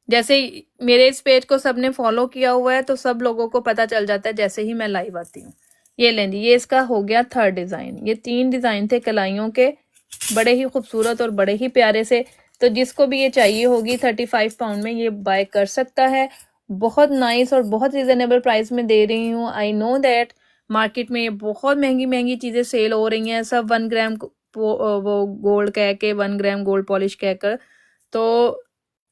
जैसे मेरे इस पेज को सबने फॉलो किया हुआ है तो सब लोगों को पता चल जाता है जैसे ही मैं लाइव आती हूँ। ये लें जी, ये इसका हो गया थर्ड डिजाइन। ये 3 डिजाइन थे कलाइयों के, बड़े ही खूबसूरत और बड़े ही प्यारे से। तो जिसको भी ये चाहिए होगी 35 पाउंड में ये बाय कर सकता है। बहुत नाइस और बहुत रिजनेबल प्राइस में दे रही हूँ। आई नो दैट मार्केट में ये बहुत महंगी महंगी चीजें सेल हो रही हैं, सब 1 ग्राम वो गोल्ड कह के, 1 ग्राम गोल्ड पॉलिश कहकर, तो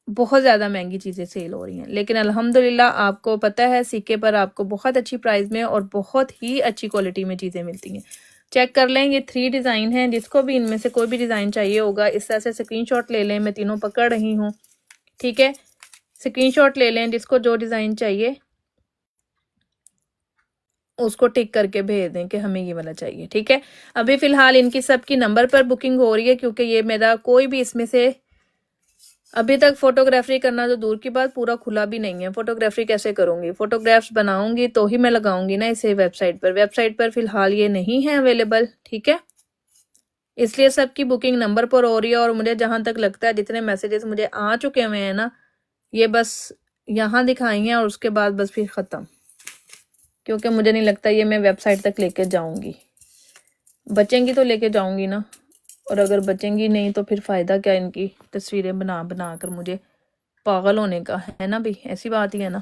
बहुत ज़्यादा महंगी चीज़ें सेल हो रही हैं। लेकिन अल्हम्दुलिल्लाह आपको पता है सिक्के पर आपको बहुत अच्छी प्राइस में और बहुत ही अच्छी क्वालिटी में चीज़ें मिलती हैं। चेक कर लें, ये 3 डिज़ाइन हैं। जिसको भी इनमें से कोई भी डिज़ाइन चाहिए होगा इस तरह से स्क्रीनशॉट ले लें। मैं तीनों पकड़ रही हूँ, ठीक है। स्क्रीनशॉट ले लें, जिसको जो डिज़ाइन चाहिए उसको टिक करके भेज दें कि हमें ये वाला चाहिए, ठीक है। अभी फ़िलहाल इनकी सबकी नंबर पर बुकिंग हो रही है, क्योंकि ये मेरा कोई भी इसमें से अभी तक फोटोग्राफी करना तो दूर की बात, पूरा खुला भी नहीं है। फोटोग्राफी कैसे करूंगी? फोटोग्राफ्स बनाऊंगी तो ही मैं लगाऊंगी ना इसे वेबसाइट पर। वेबसाइट पर फिलहाल ये नहीं है अवेलेबल, ठीक है। इसलिए सबकी बुकिंग नंबर पर हो रही है। और मुझे जहां तक लगता है जितने मैसेजेस मुझे आ चुके हुए हैं ना, ये बस यहाँ दिखाई हैं और उसके बाद बस फिर ख़त्म, क्योंकि मुझे नहीं लगता ये मैं वेबसाइट तक लेके जाऊंगी। बचेंगी तो लेके जाऊंगी ना, और अगर बचेंगी नहीं तो फिर फ़ायदा क्या इनकी तस्वीरें बना बना कर मुझे पागल होने का, है ना भाई, ऐसी बात ही है ना।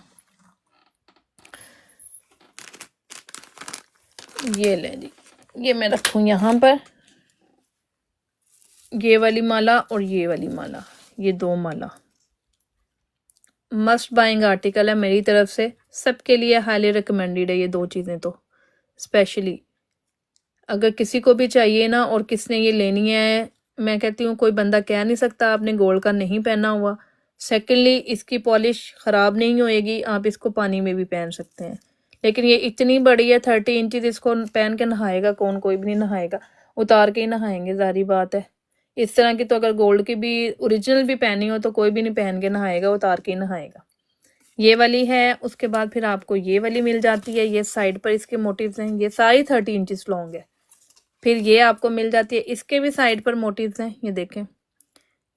ये ले जी, ये मैं रखूँ यहाँ पर, ये वाली माला और ये वाली माला, ये 2 माला मस्ट बाइंग आर्टिकल है मेरी तरफ से, सबके लिए हाईली रिकमेंडेड है ये 2 चीज़ें तो। स्पेशली अगर किसी को भी चाहिए ना और किसने ये लेनी है, मैं कहती हूँ कोई बंदा कह नहीं सकता आपने गोल्ड का नहीं पहना हुआ। सेकेंडली इसकी पॉलिश ख़राब नहीं होएगी, आप इसको पानी में भी पहन सकते हैं। लेकिन ये इतनी बड़ी है 30 इंचज़, इसको पहन के नहाएगा कौन? कोई भी नहीं नहाएगा, उतार के ही नहाएंगे, जारी बात है। इस तरह की तो अगर गोल्ड की भी ओरिजिनल भी पहनी हो तो कोई भी नहीं पहन के नहाएगा, उतार के ही नहाएगा। ये वाली है, उसके बाद फिर आपको ये वाली मिल जाती है। ये साइड पर इसके मोटिव्स हैं, ये सारी 30 इंचज़ लॉन्ग है। फिर ये आपको मिल जाती है, इसके भी साइड पर मोटिव्स हैं, ये देखें,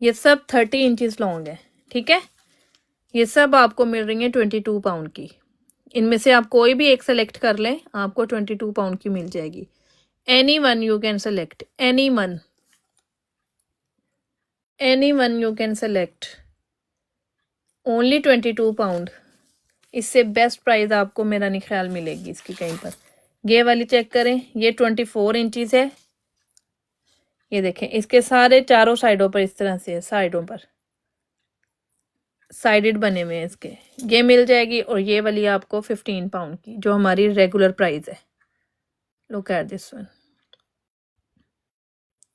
ये सब 30 इंचज़ लॉन्ग है, ठीक है। ये सब आपको मिल रही है 22 पाउंड की। इनमें से आप कोई भी एक सेलेक्ट कर लें, आपको 22 पाउंड की मिल जाएगी। Any one you can select, any one you can select, only 22 pound. इससे बेस्ट प्राइस आपको मेरा नहीं ख्याल मिलेगी इसकी कहीं पर। ये वाली चेक करें, ये 24 इंचज़ है। ये देखें, इसके सारे चारों साइडों पर इस तरह से है, साइडों पर साइडेड बने हुए हैं इसके। ये मिल जाएगी। और ये वाली आपको 15 पाउंड की, जो हमारी रेगुलर प्राइस है। Look at this one,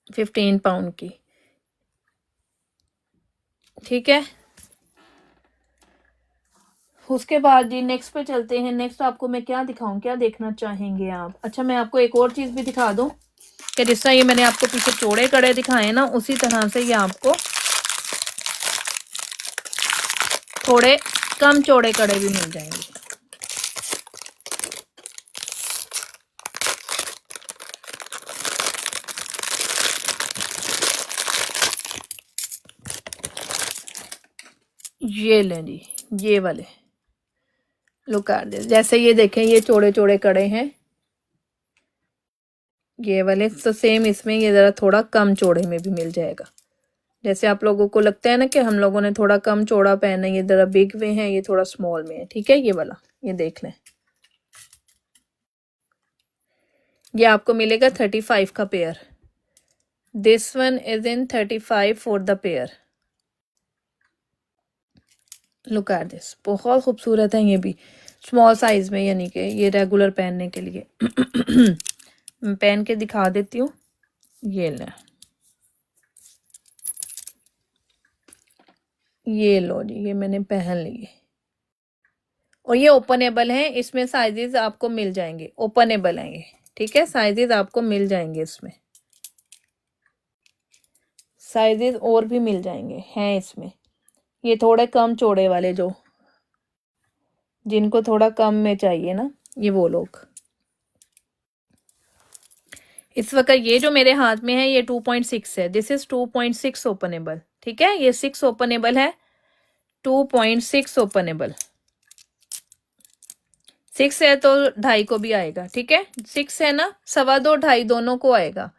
15 pound की, ठीक है। उसके बाद जी नेक्स्ट पे चलते हैं। नेक्स्ट आपको मैं क्या दिखाऊं, क्या देखना चाहेंगे आप? अच्छा, मैं आपको एक और चीज़ भी दिखा दूं कि जिस तरह ये मैंने आपको पीछे चौड़े कड़े दिखाए ना, उसी तरह से ये आपको थोड़े कम चौड़े कड़े भी मिल जाएंगे। ये लें जी, ये वाले लुक एट दिस। जैसे ये देखें, ये चौड़े चौड़े कड़े हैं ये वाले, तो सेम इसमें ये ज़रा थोड़ा कम चौड़े में भी मिल जाएगा। जैसे आप लोगों को लगता है ना कि हम लोगों ने थोड़ा कम चौड़ा पहना है, ये ज़रा बिग में है, ये थोड़ा स्मॉल में है, ठीक है। ये वाला ये देख लें, ये आपको मिलेगा 35 का pair. This one is in 35 for the pair. Look at this, बहुत खूबसूरत है ये भी, स्मॉल साइज में, यानी कि ये रेगुलर पहनने के लिए। मैं पहन के दिखा देती हूँ। ये ले, ये लो जी, ये मैंने पहन लिए। और ये ओपनेबल हैं, इसमें साइजेस आपको मिल जाएंगे, ओपनेबल हैं ये, ठीक है। साइजेस आपको मिल जाएंगे इसमें, साइजेस और भी मिल जाएंगे हैं इसमें। ये थोड़े कम चौड़े वाले, जो जिनको थोड़ा कम में चाहिए ना, ये वो लोग। इस वक्त ये जो मेरे हाथ में है ये 2.6 है, दिस इज 2.6 ओपनेबल, ठीक है। ये 6 ओपनेबल है, 2.6 ओपनेबल। 6 है तो 2.5 को भी आएगा, ठीक है। 6 है ना, 2.25 2.5 दोनों को आएगा।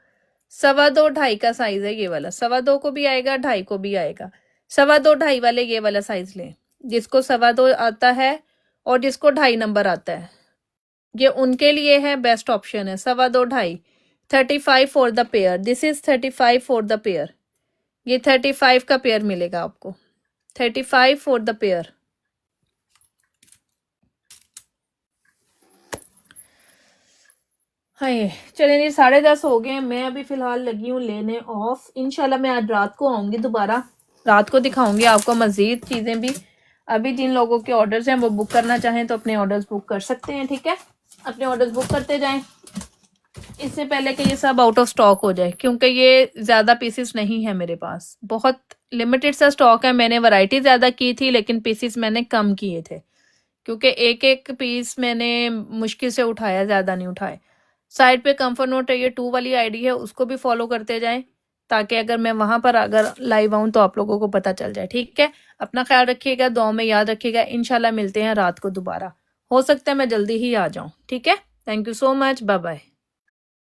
2.25 2.5 का साइज है ये वाला, 2.25 को भी आएगा, 2.5 को भी आएगा। 2.25 2.5 वाले ये वाला साइज लें, जिसको 2.25 आता है और जिसको 2.5 नंबर आता है, ये उनके लिए है बेस्ट ऑप्शन है। 2.25 2.5, 35 for the pair, this is 35 for the pair. ये 35 का पेयर मिलेगा आपको, 35 फॉर द पेयर। हाय, चलें जी, 10:30 हो गए हैं। मैं अभी फिलहाल लगी हूँ लेने ऑफ। इंशाल्लाह मैं आज रात को आऊंगी, दोबारा रात को दिखाऊंगी आपको मजीद चीजें भी। अभी जिन लोगों के ऑर्डर्स हैं वो बुक करना चाहें तो अपने ऑर्डर्स बुक कर सकते हैं, ठीक है। अपने ऑर्डर्स बुक करते जाएं इससे पहले कि ये सब आउट ऑफ स्टॉक हो जाए, क्योंकि ये ज्यादा पीसेस नहीं है मेरे पास, बहुत लिमिटेड सा स्टॉक है। मैंने वैरायटी ज्यादा की थी लेकिन पीसेस मैंने कम किए थे, क्योंकि एक एक पीस मैंने मुश्किल से उठाया, ज्यादा नहीं उठाए। साइड पे कंफर्ट नोट है, ये 2 वाली आईडी है, उसको भी फॉलो करते जाएं ताकि अगर मैं वहां पर अगर लाइव आऊं तो आप लोगों को पता चल जाए, ठीक है। अपना ख्याल रखिएगा, दुआ में याद रखिएगा। इंशाल्लाह मिलते हैं रात को दोबारा, हो सकता है मैं जल्दी ही आ जाऊं, ठीक है। Thank you so much, bye bye.